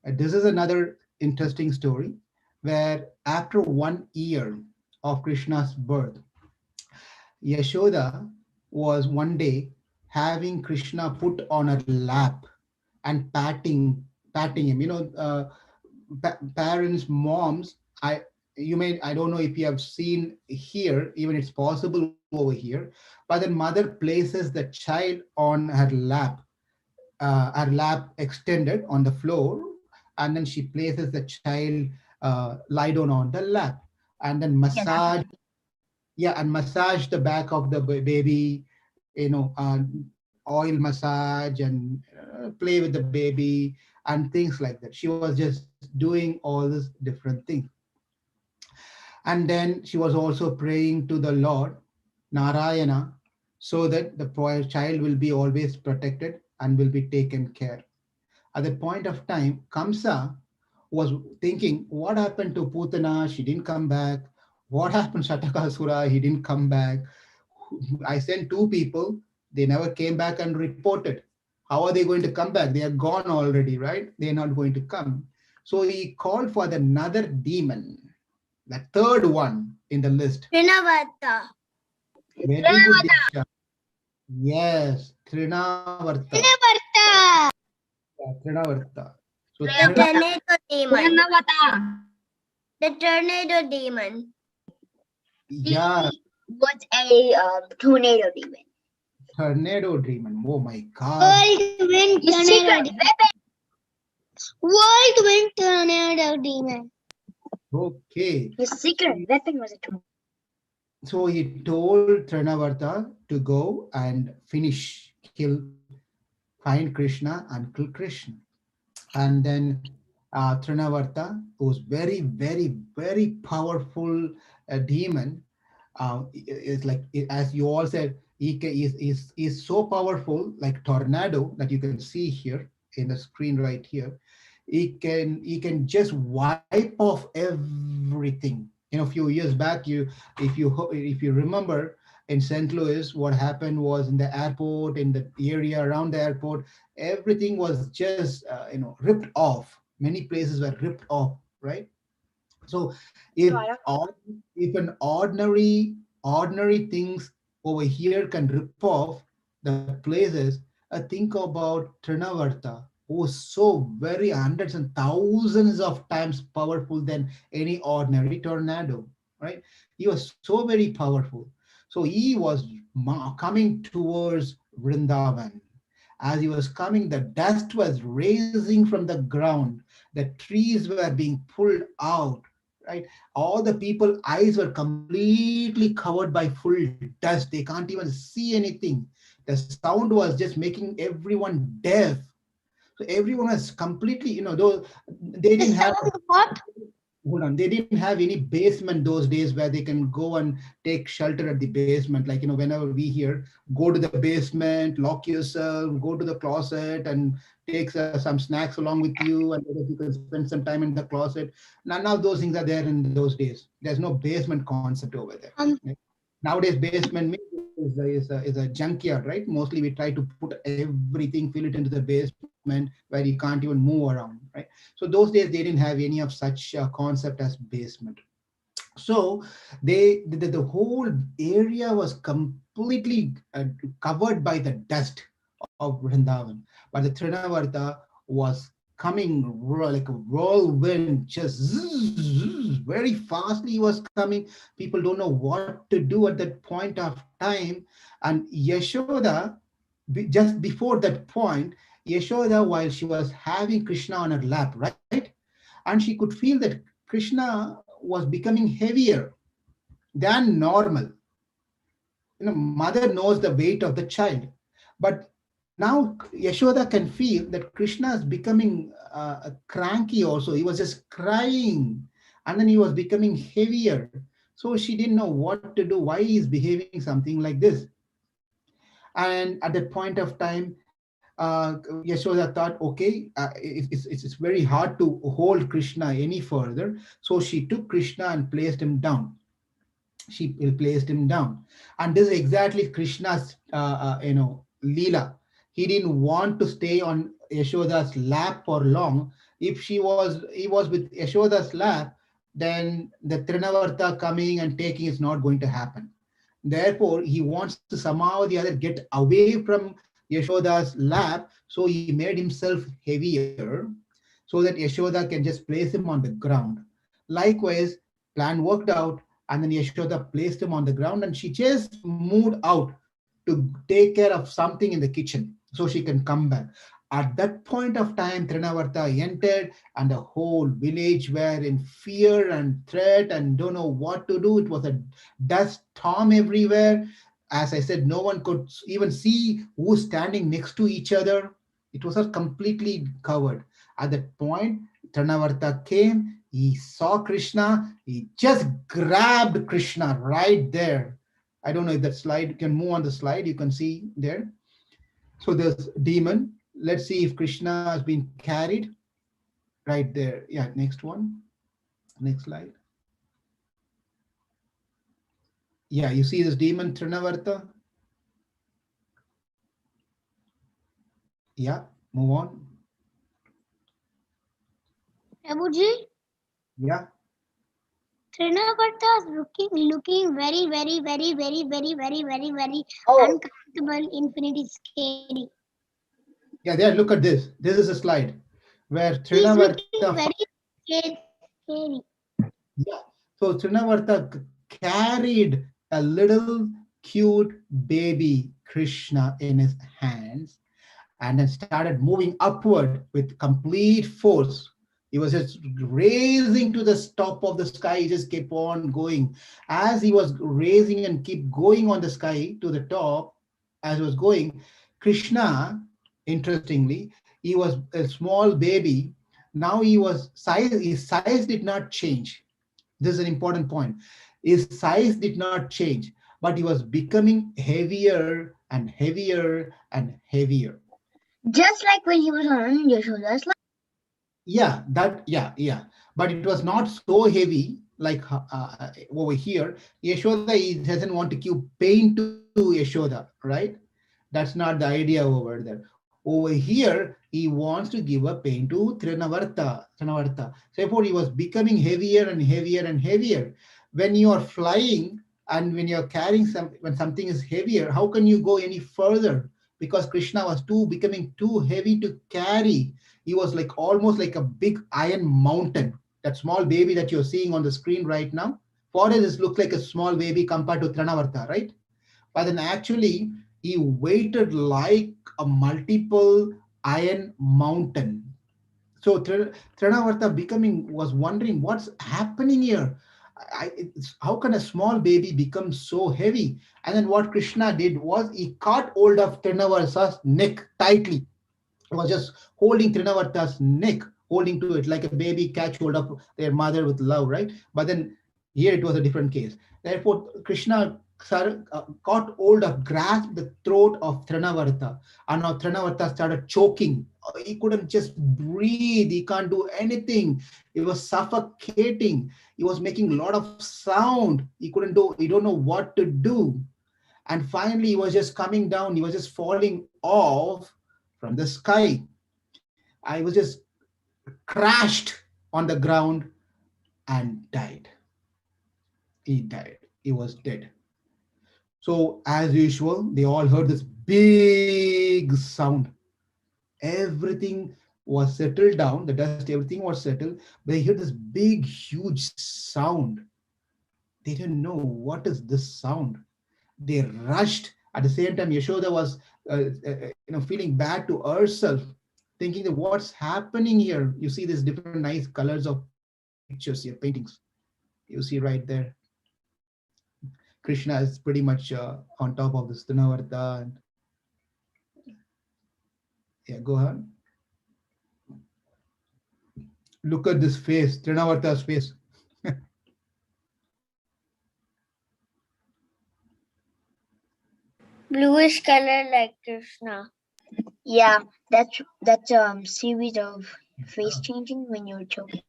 Speaker 1: This is another interesting story where after 1 year of Krishna's birth, Yashoda was one day having Krishna put on her lap and patting him. Parents, moms. I don't know if you have seen here. Even it's possible over here, but the mother places the child on her lap extended on the floor, and then she places the child lie down on the lap, and then
Speaker 3: Yes, I've
Speaker 1: massage,
Speaker 3: seen.
Speaker 1: yeah, and massage the back of the baby, oil massage, and play with the baby and things like that. She was just doing all these different things. And then she was also praying to the Lord Narayana, so that the poor child will be always protected and will be taken care. At that point of time, Kamsa was thinking, what happened to Putana? She didn't come back. What happened to Shatakasura? He didn't come back. I sent two people. They never came back and reported. How are they going to come back? They are gone already, right? They're not going to come. So he called for another demon, the third one in the list.
Speaker 7: Trinavata.
Speaker 1: Very good, Diksha. Yes, Trinavarta.
Speaker 7: Trinavarta.
Speaker 1: Yeah, Trinavarta. So
Speaker 7: The
Speaker 3: Trinavata.
Speaker 7: tornado demon.
Speaker 3: Trinavata.
Speaker 7: The tornado demon.
Speaker 1: yeah,
Speaker 3: He was a tornado demon.
Speaker 1: tornado demon. Oh my God.
Speaker 2: Whirlwind
Speaker 3: His
Speaker 2: tornado
Speaker 3: secret
Speaker 2: demon.
Speaker 3: weapon.
Speaker 2: Whirlwind tornado demon.
Speaker 1: Okay.
Speaker 3: His secret weapon was a tornado.
Speaker 1: So he told Trinavarta to go and find Krishna and kill Krishna. And then Trinavarta, who's very, very, very powerful demon, is like, as you all said, is so powerful, like tornado that you can see here in the screen right here. He can just wipe off everything. A few years back, if you remember, in St. Louis, what happened was in the airport, in the area around the airport, everything was just ripped off. Many places were ripped off, right? So if if an ordinary things over here can rip off the places, think about Trinavarta, who is so very hundreds and thousands of times powerful than any ordinary tornado, right? He was so very powerful. So he was coming towards Vrindavan. As he was coming, the dust was raising from the ground. The trees were being pulled out, right? All the people eyes were completely covered by full dust. They can't even see anything. The sound was just making everyone deaf. So everyone was completely, though they
Speaker 2: The
Speaker 1: didn't have,
Speaker 2: sound what?
Speaker 1: hold on, they didn't have any basement those days where they can go and take shelter at the basement. Like, whenever we hear, go to the basement, lock yourself, go to the closet and take some snacks along with you, and you can spend some time in the closet. None of those things are there in those days. There's no basement concept over there. Right? Nowadays, basement is a junkyard, right? Mostly we try to put everything, fill it into the basement where you can't even move around, right? So those days they didn't have any of such concept as basement. So the whole area was completely covered by the dust of Vrindavan, but the Trinavarta was coming like a whirlwind, just very fastly he was coming. People don't know what to do at that point of time. And Yashoda, just before that point, Yashoda, while she was having Krishna on her lap, right? And she could feel that Krishna was becoming heavier than normal. Mother knows the weight of the child, but now Yashoda can feel that Krishna is becoming cranky also. He was just crying, and then he was becoming heavier. So she didn't know what to do, why he is behaving something like this. And at that point of time, Yashoda thought, okay, it's very hard to hold Krishna any further. So she took Krishna and placed him down. She placed him down, and this is exactly Krishna's Leela. He didn't want to stay on Yashoda's lap for long. If he was with Yashoda's lap, then the Trinavarta coming and taking is not going to happen. Therefore, he wants to somehow or the other get away from Yashoda's lap, so he made himself heavier so that Yashoda can just place him on the ground. Likewise, plan worked out, and then Yashoda placed him on the ground, and she just moved out to take care of something in the kitchen so she can come back. At that point of time, Trinavarta entered, and the whole village were in fear and threat and don't know what to do. It was a dust storm everywhere. As I said, no one could even see who's standing next to each other. It was all completely covered. At that point, Trinavarta came, he saw Krishna, he just grabbed Krishna right there. I don't know if that slide can move on the slide, you can see there. So there's demon. Let's see if Krishna has been carried right there. Yeah, next one. Next slide. Yeah, you see this demon Trinavarta? Yeah, move on.
Speaker 2: Prabhuji,
Speaker 1: Yeah.
Speaker 2: Trinavarta is looking very, very, very, very, very, very, very, very
Speaker 3: Oh,
Speaker 2: uncomfortable, infinitely scary.
Speaker 1: Yeah, there, look at this. This is a slide where
Speaker 2: He's
Speaker 1: Trinavarta,
Speaker 2: looking very scary.
Speaker 1: yeah. So Trinavarta carried a little cute baby Krishna in his hands and then started moving upward with complete force. He was just raising to the top of the sky. He just kept on going. As he was raising and keep going on the sky to the top, as he was going, Krishna, interestingly, he was a small baby. Now his size did not change. This is an important point. His size did not change, but he was becoming heavier and heavier and heavier.
Speaker 3: just like when he was on Yashoda's lap.
Speaker 1: Yeah, but it was not so heavy like over here. Yashoda doesn't want to give pain to Yashoda, right? That's not the idea over there. Over here, he wants to give a pain to Trinavarta. Therefore, he was becoming heavier and heavier and heavier. When you are flying and when you're carrying when something is heavier, how can you go any further? Because Krishna was becoming too heavy to carry. He was like almost like a big iron mountain. That small baby that you're seeing on the screen right now, for us, it looks like a small baby compared to Trinavarta, right? But then actually, he weighted like a multiple iron mountain. So Trinavarta becoming was wondering what's happening here. How can a small baby become so heavy? And then what Krishna did was he caught hold of Trinavarta's neck tightly. He was just holding Trinavarta's neck, holding to it like a baby catch hold of their mother with love, right? But then here it was a different case. Therefore, Krishna caught hold of, grasped the throat of Trinavarta, and now Trinavarta started choking. He couldn't just breathe. He can't do anything. He was suffocating. He was making a lot of sound. He couldn't do. He don't know what to do. And finally, he was just coming down. He was just falling off from the sky. I was just crashed on the ground and died. He died. He was dead. So, as usual, they all heard this big sound. Everything was settled down, the dust, everything was settled. But they heard this big, huge sound. They didn't know what is this sound. They rushed At the same time, Yashoda was feeling bad to herself, thinking that what's happening here. You see these different nice colors of pictures here, paintings. You see right there. Krishna is pretty much on top of this Trinavarta. And yeah, go ahead. Look at this face, Trinavarta's face.
Speaker 7: Bluish color like Krishna.
Speaker 3: Yeah, that's series of face changing when you're choking.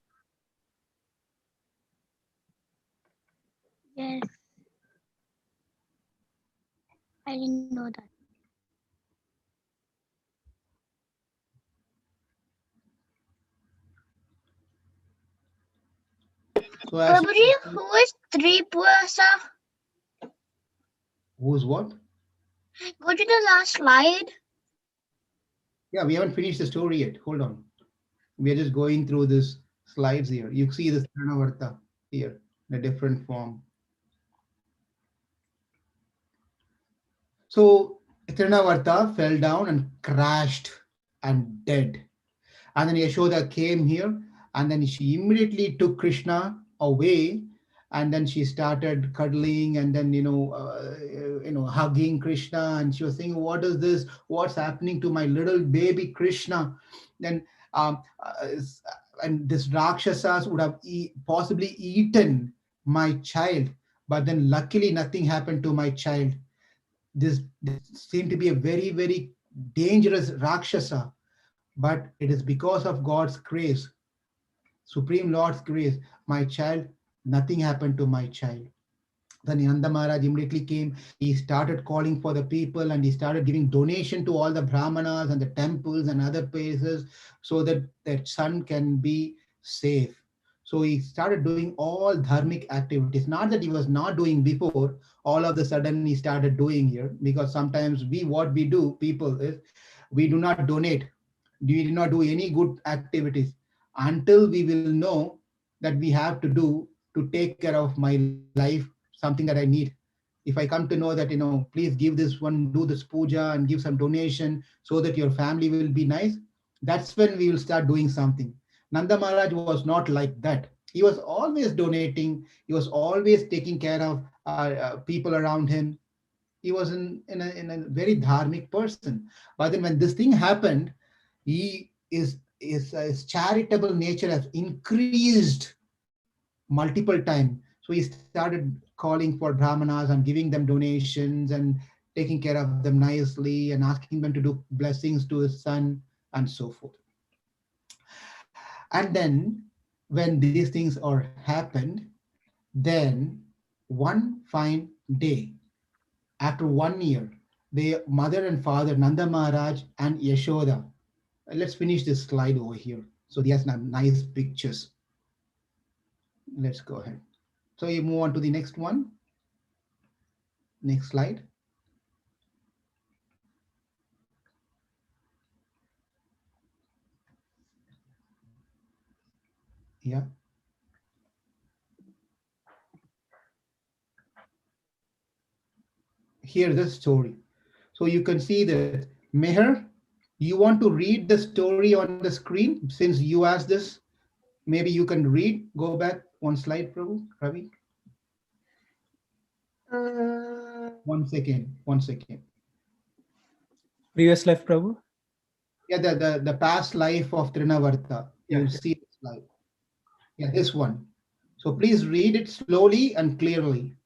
Speaker 2: Yes. I didn't know that.
Speaker 1: So as
Speaker 3: Prabhuji, who is Tripurasa?
Speaker 1: who's what?
Speaker 3: Go to the last slide.
Speaker 1: Yeah, we haven't finished the story yet. Hold on. We are just going through this slides here. You see this Trinavarta here in a different form. So Trinavarta fell down and crashed and dead. And then Yashoda came here, and then she immediately took Krishna away, and then she started cuddling, and then hugging Krishna, and she was saying, "What is this? What's happening to my little baby Krishna?" Then um, uh, and this Rakshasas would have possibly eaten my child, but then luckily nothing happened to my child. This seemed to be a very, very dangerous Rakshasa, but it is because of God's grace, Supreme Lord's grace, my child, nothing happened to my child. Then Nanda Maharaj immediately came. He started calling for the people and he started giving donation to all the brahmanas and the temples and other places so that their son can be safe. So he started doing all dharmic activities. Not that he was not doing before, all of a sudden he started doing here, because sometimes what we do, people, is we do not donate. We do not do any good activities until we will know that we have to do to take care of my life, something that I need. If I come to know that, please give this one, do this puja and give some donation so that your family will be nice, that's when we will start doing something. Nanda Maharaj was not like that. He was always donating. He was always taking care of people around him. He was in a very dharmic person. But then when this thing happened, he his charitable nature has increased multiple times. So he started calling for brahmanas and giving them donations and taking care of them nicely and asking them to do blessings to his son and so forth. And then when these things are happened, then one fine day, after 1 year, the mother and father, Nanda Maharaj and Yashoda, let's finish this slide over here. So he has some nice pictures. Let's go ahead. So you move on to the next one. Next slide. Yeah. Here the story. So you can see that Meher, you want to read the story on the screen since you asked this. Maybe you can read. Go back one slide, Prabhu, Ravi.
Speaker 3: Uh,
Speaker 1: 1 second. 1 second.
Speaker 4: Previous life, Prabhu.
Speaker 1: Yeah, the past life of Trinavarta.
Speaker 4: Yeah,
Speaker 1: You'll see the slide. Yeah, this one. So please read it slowly and clearly.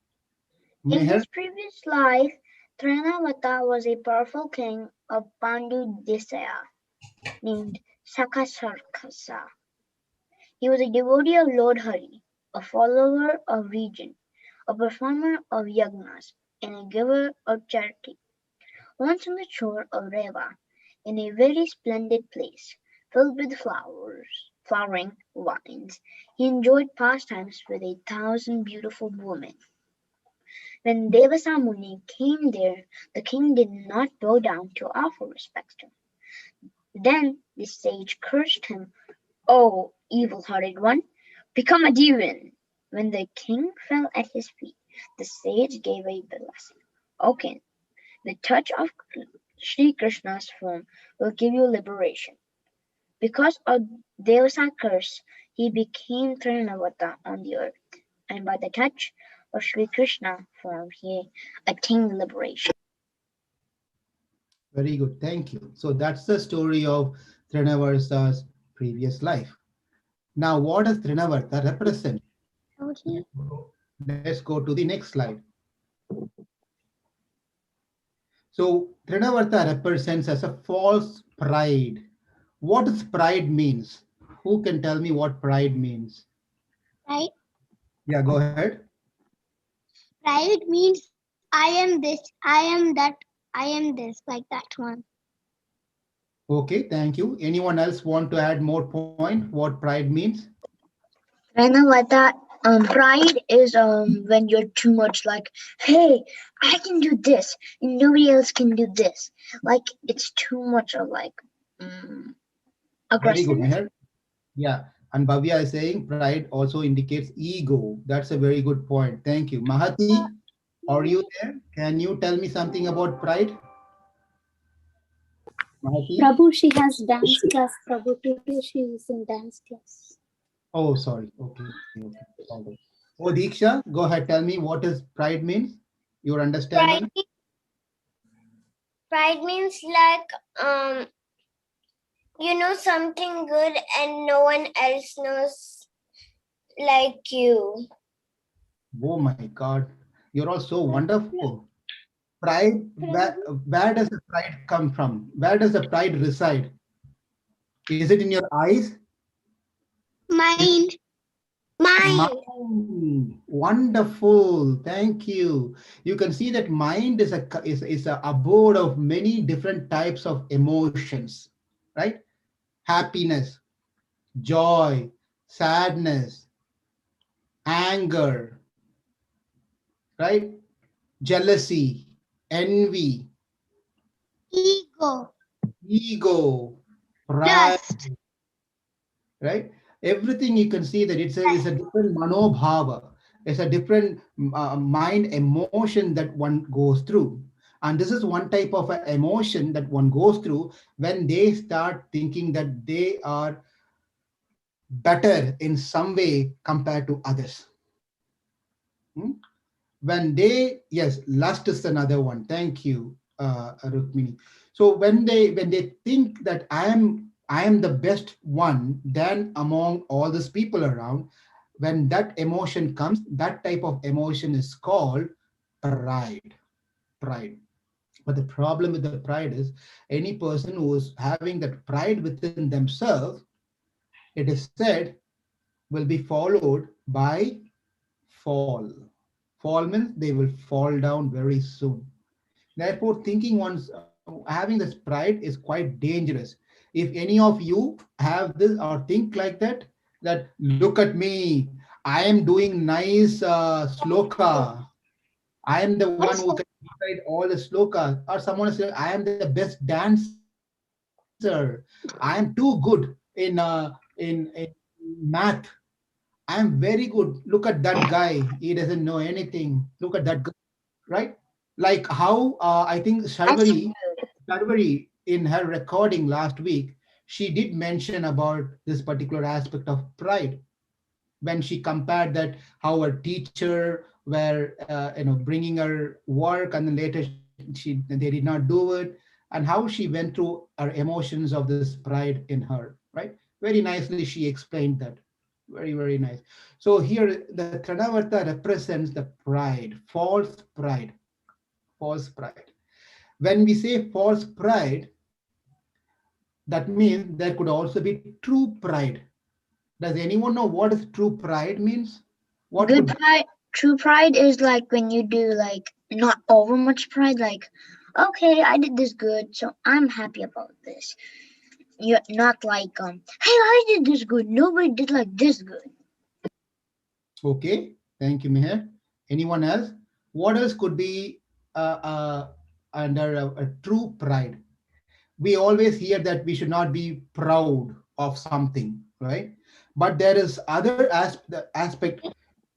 Speaker 3: in
Speaker 1: Meher.
Speaker 3: his previous life, Trinavarta was a powerful king of Pandu Desaya named Sakasarkasa. He was a devotee of Lord Hari, a follower of religion, a performer of yagnas, and a giver of charity. Once on the shore of Reva, in a very splendid place, filled with flowering vines, he enjoyed pastimes with 1,000 beautiful women. When Devasa Muni came there, the king did not bow down to offer respects to him. Then the sage cursed him, "O evil-hearted one, become a demon!" When the king fell at his feet, the sage gave a blessing. "O king, The touch of Sri Krishna's form will give you liberation. Because of Devasa's curse, he became Trinavata on the earth, and by the touch of Sri Krishna form, he attained liberation.
Speaker 1: Very good. Thank you. So that's the story of Trinavarsa's previous life. Now, what does Trinavarta represent?
Speaker 2: Okay.
Speaker 1: Let's go to the next slide. So Trinavarta represents as a false pride. What does pride means? Who can tell me what pride means?
Speaker 2: Right.
Speaker 1: Yeah, go ahead.
Speaker 2: Pride means I am this, I am that, I am this, like that one.
Speaker 1: Okay, thank you. Anyone else want to add more point what pride means?
Speaker 3: Trinavata, pride is when you're too much like, hey, I can do this, and nobody else can do this. Like it's too much of like
Speaker 1: Very good,
Speaker 3: aggressiveness.
Speaker 1: Meher. Yeah, and Bhavya is saying pride also indicates ego. That's a very good point. Thank you. Mahati, are you there? Can you tell me something about pride? Mahati?
Speaker 8: Prabhu, she has dance class. Prabhu, today she is in dance class.
Speaker 1: Oh, sorry. Okay, okay. All right. Oh, Diksha, go ahead. Tell me what does pride means? Your
Speaker 7: Pride,
Speaker 1: understanding?
Speaker 7: pride means like you know something good and no one else knows like you.
Speaker 1: Oh my God. You're all so wonderful. Pride, where does the pride come from? Where does the pride reside? Is it in your eyes?
Speaker 2: Mind.
Speaker 7: Mine.
Speaker 1: Mind. Wonderful. Thank you. You can see that mind is a abode of many different types of emotions, right? Happiness, joy, sadness, anger, right? Jealousy, envy,
Speaker 2: Ego.
Speaker 1: ego, pride,
Speaker 2: Lust.
Speaker 1: right? Everything you can see that it's a different manobhava. It's a different mind emotion that one goes through. And this is one type of a emotion that one goes through when they start thinking that they are better in some way compared to others. Hmm? When they, yes, lust is another one. Thank you, Rukmini. So when they think that I am the best one then among all these people around, when that emotion comes, that type of emotion is called pride. But the problem with the pride is any person who is having that pride within themselves, it is said, will be followed by fall. Fall means they will fall down very soon. Therefore, thinking one's having this pride is quite dangerous. If any of you have this or think like that, that look at me, I am doing nice sloka. I am the
Speaker 2: What
Speaker 1: one
Speaker 2: is
Speaker 1: who can recite all the slokas. Or someone says, I am the best dancer. I am too good in math. I am very good. Look at that guy. He doesn't know anything. Look at that guy, right? Like how I think
Speaker 3: That's
Speaker 1: Sharvari in her recording last week, she did mention about this particular aspect of pride when she compared that how her teacher were bringing her work and then later they did not do it, and how she went through her emotions of this pride in her, right? Very nicely she explained that. Very, very nice. So here the Trinavarta represents the pride, false pride. When we say false pride, that means there could also be true pride. Does anyone know what is true pride means? What
Speaker 3: good
Speaker 1: could
Speaker 3: pride. True pride is like when you do like not over much pride. Like, okay, I did this good, so I'm happy about this. You're not like hey, I did this good. Nobody did like this good.
Speaker 1: okay? Thank you, Meher. Anyone else? What else could be under a true pride? We always hear that we should not be proud of something, right? But there is other aspect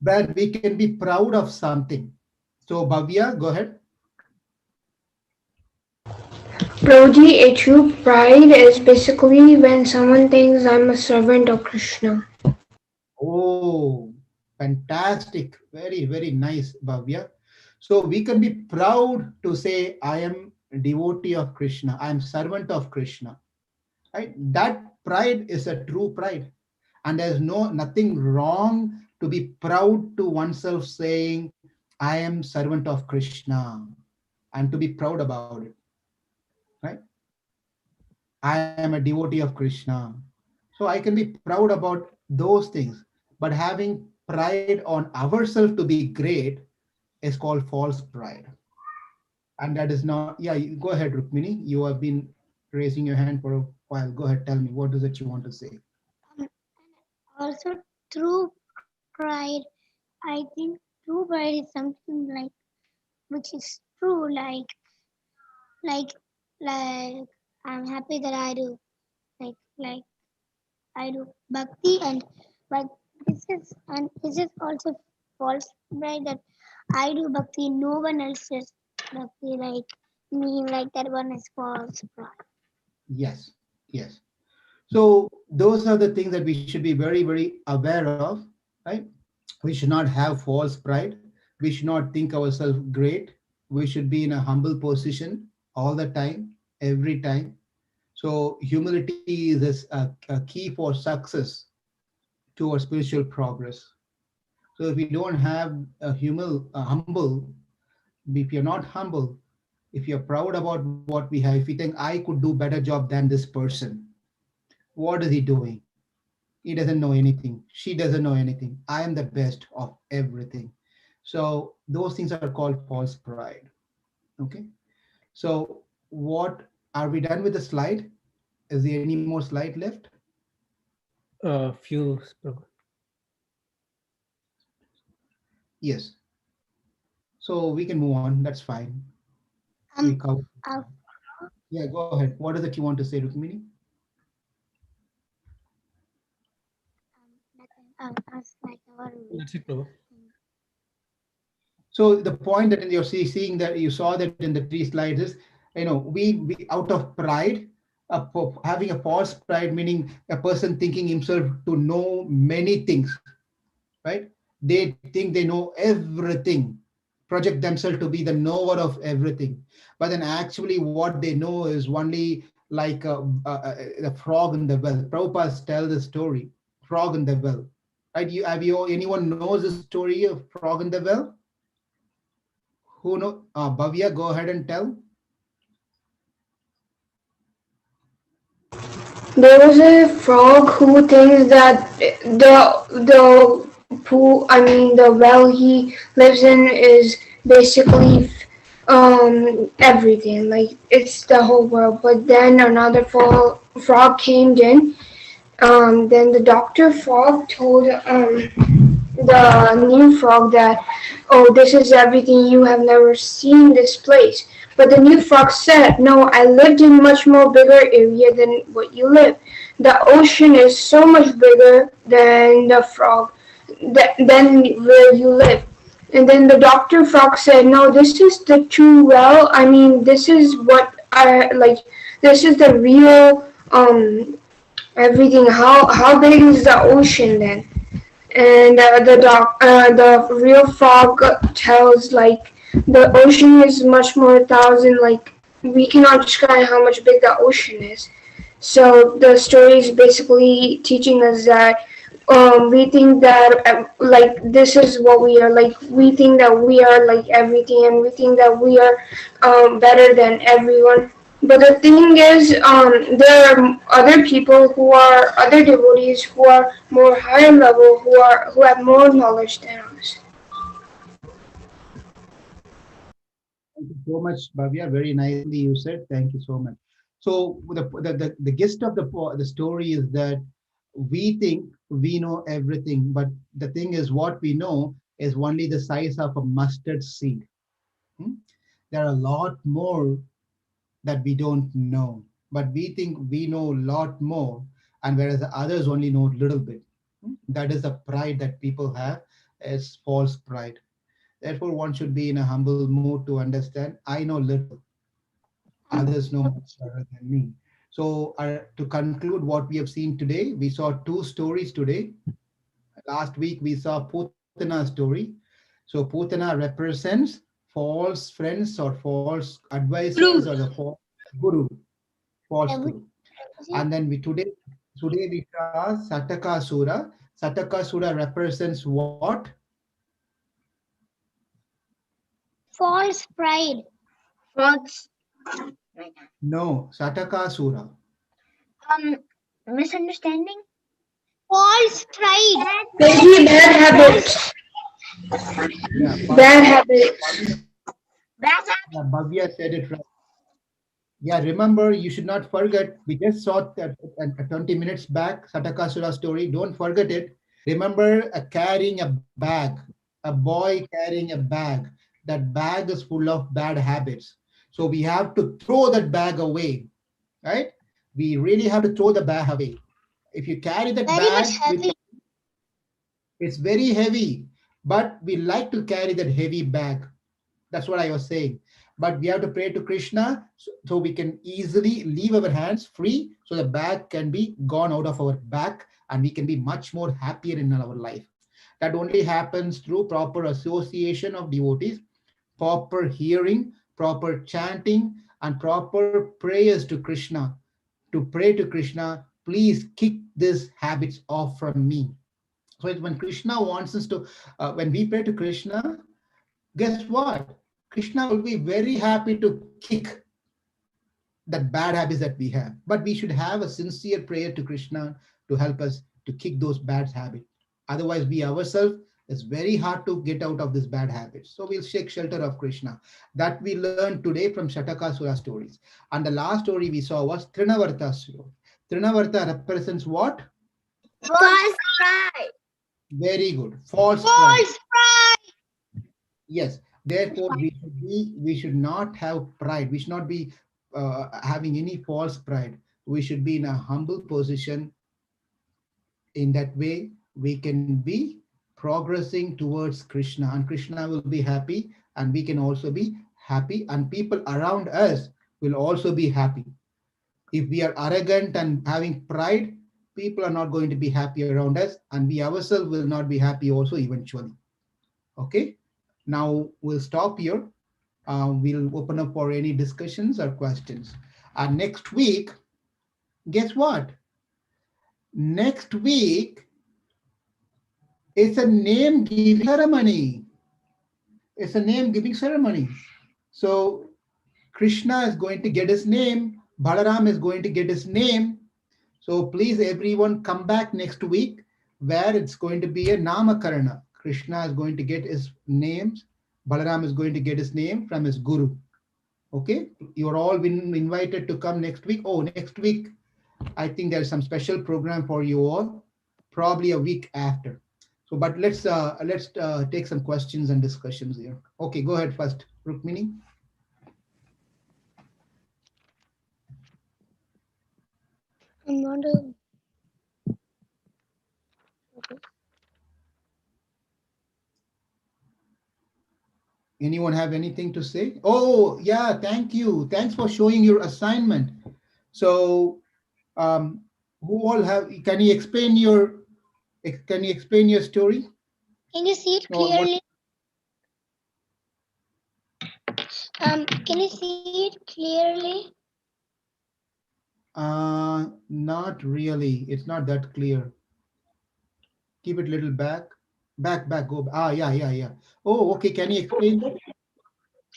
Speaker 1: where we can be proud of something. So, Bhavya, go ahead.
Speaker 5: Prabhuji, a true pride is basically when someone thinks I'm a servant of Krishna.
Speaker 1: Oh, fantastic. Very, very nice, Bhavya. So we can be proud to say, I am a devotee of Krishna. I am servant of Krishna. Right? That pride is a true pride. And there's nothing wrong to be proud to oneself saying, I am servant of Krishna, and to be proud about it. Right? I am a devotee of Krishna. So I can be proud about those things. But having pride on ourselves to be great is called false pride. And that is not, yeah, go ahead, Rukmini. You have been raising your hand for a while. Go ahead, tell me, what is it you want to say?
Speaker 2: Um, Also, true pride, I think true pride is something like which is true, like like I'm happy that like I do bhakti, and but this is also false pride that I do bhakti, no one else does bhakti like me, like that one is false pride.
Speaker 1: Yes, yes. So those are the things that we should be very, very aware of, right? We should not have false pride. We should not think ourselves great. We should be in a humble position all the time, every time. So humility is a key for success towards spiritual progress. So if we don't have humble, if you're not humble, if you're proud about what we have, if you think I could do better job than this person, what is he doing? He doesn't know anything. She doesn't know anything. I am the best of everything. So those things are called false pride. Okay. So what are we done with the slide? Is there any more slide left?
Speaker 4: Few, Prabhu.
Speaker 1: Yes. So we can move on. That's fine. We
Speaker 2: Um,
Speaker 1: cover.
Speaker 2: uh,
Speaker 1: Yeah, go ahead. What is it you want to say, Rukmini?
Speaker 2: as like our
Speaker 4: That's it, Prabhu.
Speaker 1: So the point that you're seeing that you saw that in the three slides is, we out of pride, having a false pride, meaning a person thinking himself to know many things, right? They think they know everything, project themselves to be the knower of everything, but then actually what they know is only like the frog in the well. Prabhupada tells the story, frog in the well, right? Anyone knows the story of frog in the well? Who know? Bhavya, go ahead and tell.
Speaker 5: There was a frog who thinks that the pool, I mean the well he lives in is basically everything, like it's the whole world. But then another frog came in. Then the doctor frog told the new frog that, oh, this is everything, you have never seen this place. But the new frog said, no, I lived in much more bigger area than what you live. The ocean is so much bigger than the frog, than where you live. And then the doctor frog said, no, this is the true well. I mean, this is what I like. This is the real everything. How big is the ocean then? And the real frog tells like the ocean is much more thousand, like we cannot describe how much big the ocean is. So the story is basically teaching us that we think that like this is what we are, like we think that we are like everything, and we think that we are better than everyone. But the thing is, there are other people who are other devotees who are more higher level, who have more knowledge than us.
Speaker 1: Thank you so much, Bhavya. Very nicely you said. Thank you so much. So the gist of the story is that we think we know everything, but the thing is, what we know is only the size of a mustard seed. Hmm? There are a lot more that we don't know, but we think we know a lot more, and whereas the others only know a little bit. That is the pride that people have, as false pride. Therefore, one should be in a humble mood to understand I know little, Others know much better than me. So to conclude what we have seen today, we saw two stories today. Last week we saw Putana story. So Putana represents false friends or false advisors or the false guru, false guru. And then today we saw Satakasura. Satakasura represents what?
Speaker 2: False pride.
Speaker 3: False. Right.
Speaker 1: No, Satakasura.
Speaker 3: Misunderstanding.
Speaker 2: False pride.
Speaker 5: Maybe bad habits.
Speaker 1: Yeah,
Speaker 5: Bad habits.
Speaker 3: Bad
Speaker 1: yeah, Bhavya said it right. Yeah, remember, you should not forget. We just saw that 20 minutes back, Satakasura story. Don't forget it. Remember carrying a bag, a boy carrying a bag. That bag is full of bad habits. So we have to throw that bag away, right? We really have to throw the bag away. If you carry that
Speaker 2: Very much
Speaker 1: bag with,
Speaker 2: heavy.
Speaker 1: it's very heavy, but we like to carry that heavy bag. That's what I was saying. But we have to pray to Krishna so we can easily leave our hands free so the bag can be gone out of our back and we can be much more happier in our life. That only happens through proper association of devotees, proper hearing, proper chanting, and proper prayers to Krishna. To pray to Krishna, please kick these habits off from me. So it's when Krishna wants us to, when we pray to Krishna, guess what? Krishna will be very happy to kick that bad habits that we have. But we should have a sincere prayer to Krishna to help us to kick those bad habits. Otherwise, we ourselves, it's very hard to get out of this bad habits. So we'll take shelter of Krishna. That we learned today from Shatakasura stories. And the last story we saw was Trinavarta story. Trinavarta represents what?
Speaker 7: False pride.
Speaker 1: Very good. False pride.
Speaker 2: False pride.
Speaker 1: Yes. Therefore, we should not have pride. We should not be having any false pride. We should be in a humble position. In that way, we can be progressing towards Krishna, and Krishna will be happy, and we can also be happy, and people around us will also be happy. If we are arrogant and having pride, people are not going to be happy around us, and we ourselves will not be happy also eventually. Okay, now we'll stop here. We'll open up for any discussions or questions. And next week, guess what? Next week is a name giving ceremony. It's a name giving ceremony. So Krishna is going to get his name. Balaram is going to get his name. So please, everyone, come back next week where it's going to be a Namakarana. Krishna is going to get his names. Balaram is going to get his name from his guru. Okay, you're all been invited to come next week. Oh, next week, I think there's some special program for you all, probably a week after. So, but let's take some questions and discussions here. Okay, go ahead first, Rukmini.
Speaker 2: I'm not a
Speaker 1: Anyone have anything to say? Oh, yeah, thank you. Thanks for showing your assignment. So, who all have? Can you explain your story?
Speaker 2: Can you see it
Speaker 1: Or what?
Speaker 2: clearly? Can you see it clearly?
Speaker 1: Not really. It's not that clear. Keep it little back. Back. Go. Yeah. Oh, okay. Can you explain that?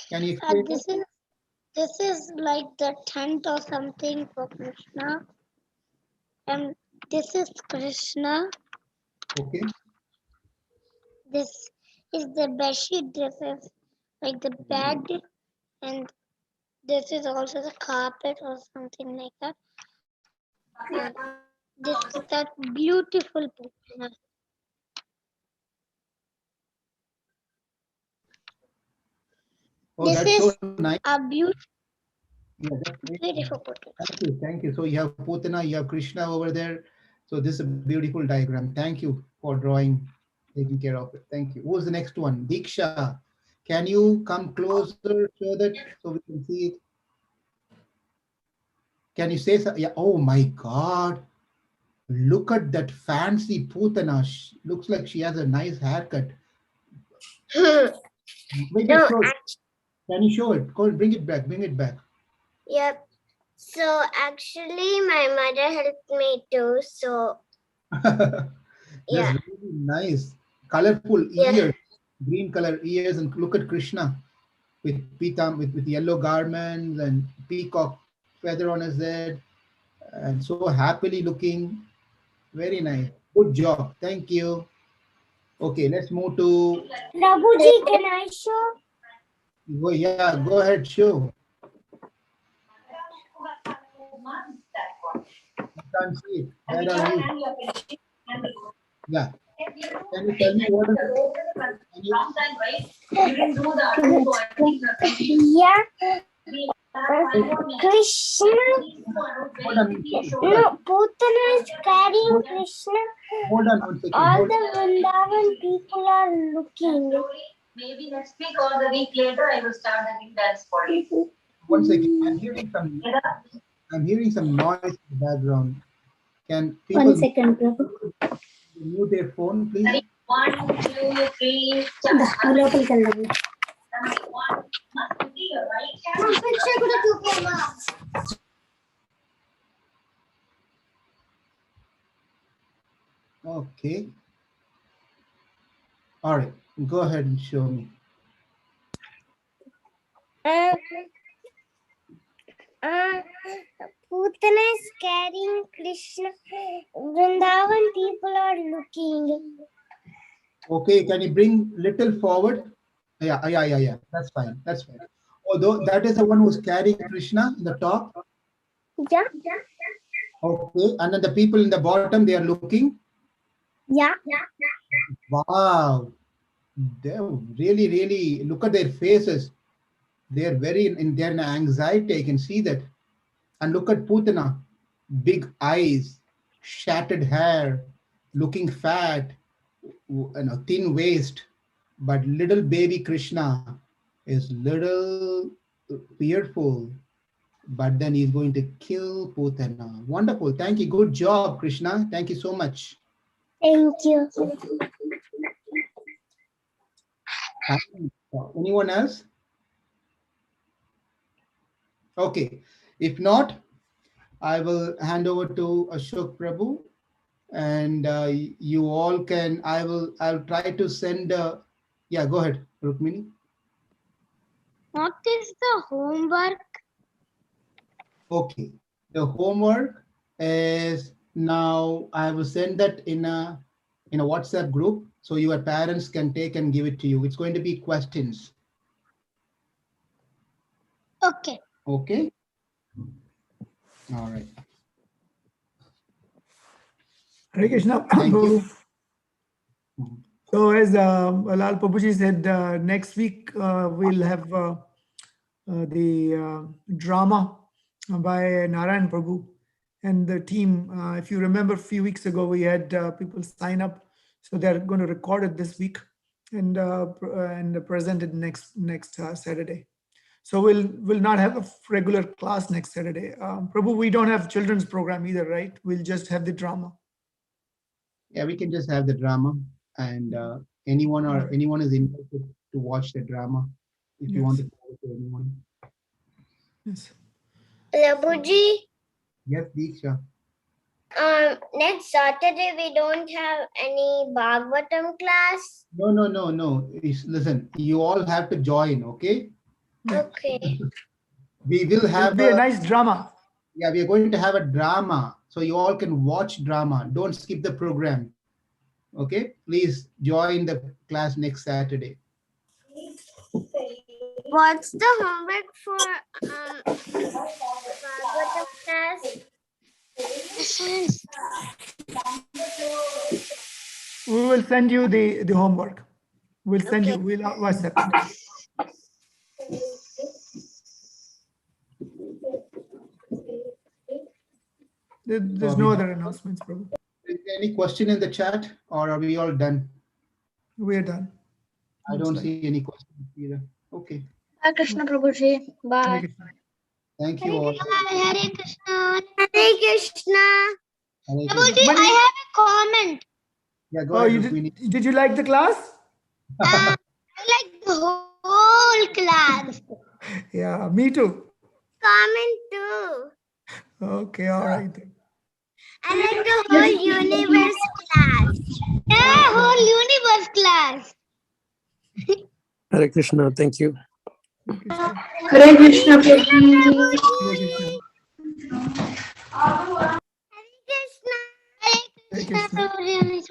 Speaker 1: Can you explain that?
Speaker 2: This is like the tent or something for Krishna, and this is Krishna.
Speaker 1: Okay.
Speaker 2: This is the bedsheet. This is like the bed, and this is also the carpet or something like that. And this is that beautiful Krishna.
Speaker 1: Oh,
Speaker 2: This
Speaker 1: that's so
Speaker 2: is
Speaker 1: nice.
Speaker 2: a beautiful
Speaker 1: Yeah, that's great.
Speaker 2: Krishna.
Speaker 1: Thank you. So you have Putana, you have Krishna over there. So this is a beautiful diagram. Thank you for drawing, taking care of it. Thank you. Who's the next one? Diksha. Can you come closer so that we can see it? Can you say so? Yeah. Oh my God. Look at that fancy Putana. Looks like she has a nice haircut. Make it
Speaker 7: No,
Speaker 1: show. Can you show it? Go bring it back. Bring it back.
Speaker 7: yep. So actually, my mother helped me too. So
Speaker 1: That's
Speaker 7: yeah,
Speaker 1: really nice. Colorful
Speaker 7: yeah.
Speaker 1: ears, green color ears, and look at Krishna with pitam with yellow garments and peacock feather on his head, and so happily looking. Very nice. Good job. Thank you. Okay, let's move to.
Speaker 7: Prabhuji, can I show?
Speaker 1: Yeah, go ahead, show. I can't see it. Where are you? Yeah. Can you tell me what is it? Can you,
Speaker 7: Yeah, Krishna.
Speaker 1: hold on,
Speaker 7: No, Uthana is carrying Krishna.
Speaker 1: hold on 1 second.
Speaker 7: All
Speaker 1: Hold,
Speaker 7: the Vrindavan people are looking.
Speaker 9: Maybe next week or the week later, I will start the ring dance for you.
Speaker 1: 1 second. I'm hearing some noise in the background. Can people
Speaker 8: 1 second, Prabhu.
Speaker 1: mute their phone, please?
Speaker 9: 1, 2, 3,
Speaker 8: లోపలికి వెళ్దాం.
Speaker 1: Okay. All right. Go ahead and show me.
Speaker 7: Uthana is carrying Krishna. Vrindavan people are looking.
Speaker 1: Okay. Can you bring little forward? Yeah. That's fine. That's fine. Although that is the one who's carrying Krishna in the top.
Speaker 7: Yeah.
Speaker 1: Okay. And then the people in the bottom, they are looking.
Speaker 7: Yeah.
Speaker 1: Wow. They really, really look at their faces. They are very they're in anxiety. I can see that. And look at Putana. Big eyes, shattered hair, looking fat, thin waist. But little baby Krishna is little fearful. But then he's going to kill Putana. Wonderful. Thank you. Good job, Krishna. Thank you so much.
Speaker 7: Thank you.
Speaker 1: Anyone else? Okay. If not, I will hand over to Ashok Prabhu, and you all can. I'll try to send. Yeah, go ahead, Rukmini.
Speaker 2: What is the homework?
Speaker 1: Okay. The homework is now. I will send that in a WhatsApp group, so your parents can take and give it to you. It's going to be questions.
Speaker 2: Okay.
Speaker 1: Okay. All right.
Speaker 10: Hare Krishna.
Speaker 1: Thank you.
Speaker 10: So as Lal Prabhuji said, next week we'll have the drama by Narayan Prabhu and the team. If you remember, a few weeks ago we had people sign up, so they're going to record it this week and present it next Saturday. So we'll not have a regular class next Saturday. Prabhu, we don't have children's program either, right? We'll just have the drama.
Speaker 1: Yeah, we can just have the drama, and anyone is invited to watch the drama if you want to call it to anyone.
Speaker 10: Yes.
Speaker 7: Prabhuji,
Speaker 1: Yes, Deeksha.
Speaker 7: next Saturday we don't have any Bhagavatam class.
Speaker 1: No. Listen, you all have to join, okay?
Speaker 7: Okay.
Speaker 1: We will have
Speaker 10: It'll be a nice drama.
Speaker 1: Yeah, we are going to have a drama, so you all can watch drama. Don't skip the program. Okay, please join the class next Saturday.
Speaker 7: What's the homework for Bhagavatam class?
Speaker 10: We will send you the homework. We'll send you. We'll WhatsApp it. There's no other announcements, Prabhu.
Speaker 1: Is there any question in the chat, or are we all done?
Speaker 10: We're done.
Speaker 1: I don't see any questions either. Okay.
Speaker 3: Bye, Krishna Prabhuji. Bye.
Speaker 1: Thank you all.
Speaker 2: Hare Krishna.
Speaker 7: Hare Krishna.
Speaker 1: Hare
Speaker 2: Prabhuji,
Speaker 1: Krishna.
Speaker 2: I have a comment.
Speaker 1: Yeah, go
Speaker 10: Oh,
Speaker 1: ahead,
Speaker 10: you
Speaker 1: Rukmini.
Speaker 10: did you like the class?
Speaker 2: I like the whole class.
Speaker 10: Yeah, me too.
Speaker 7: Comment too.
Speaker 10: Okay, all right.
Speaker 7: I like the whole universe class.
Speaker 2: Yeah, whole universe class.
Speaker 4: Hare Krishna. Thank you.
Speaker 5: Hare Krishna, Prabhuji.
Speaker 10: Hare Krishna.
Speaker 7: Hare Krishna.
Speaker 2: Hare
Speaker 10: Hare
Speaker 2: Krishna,
Speaker 10: Krishna.
Speaker 2: Prabhuji.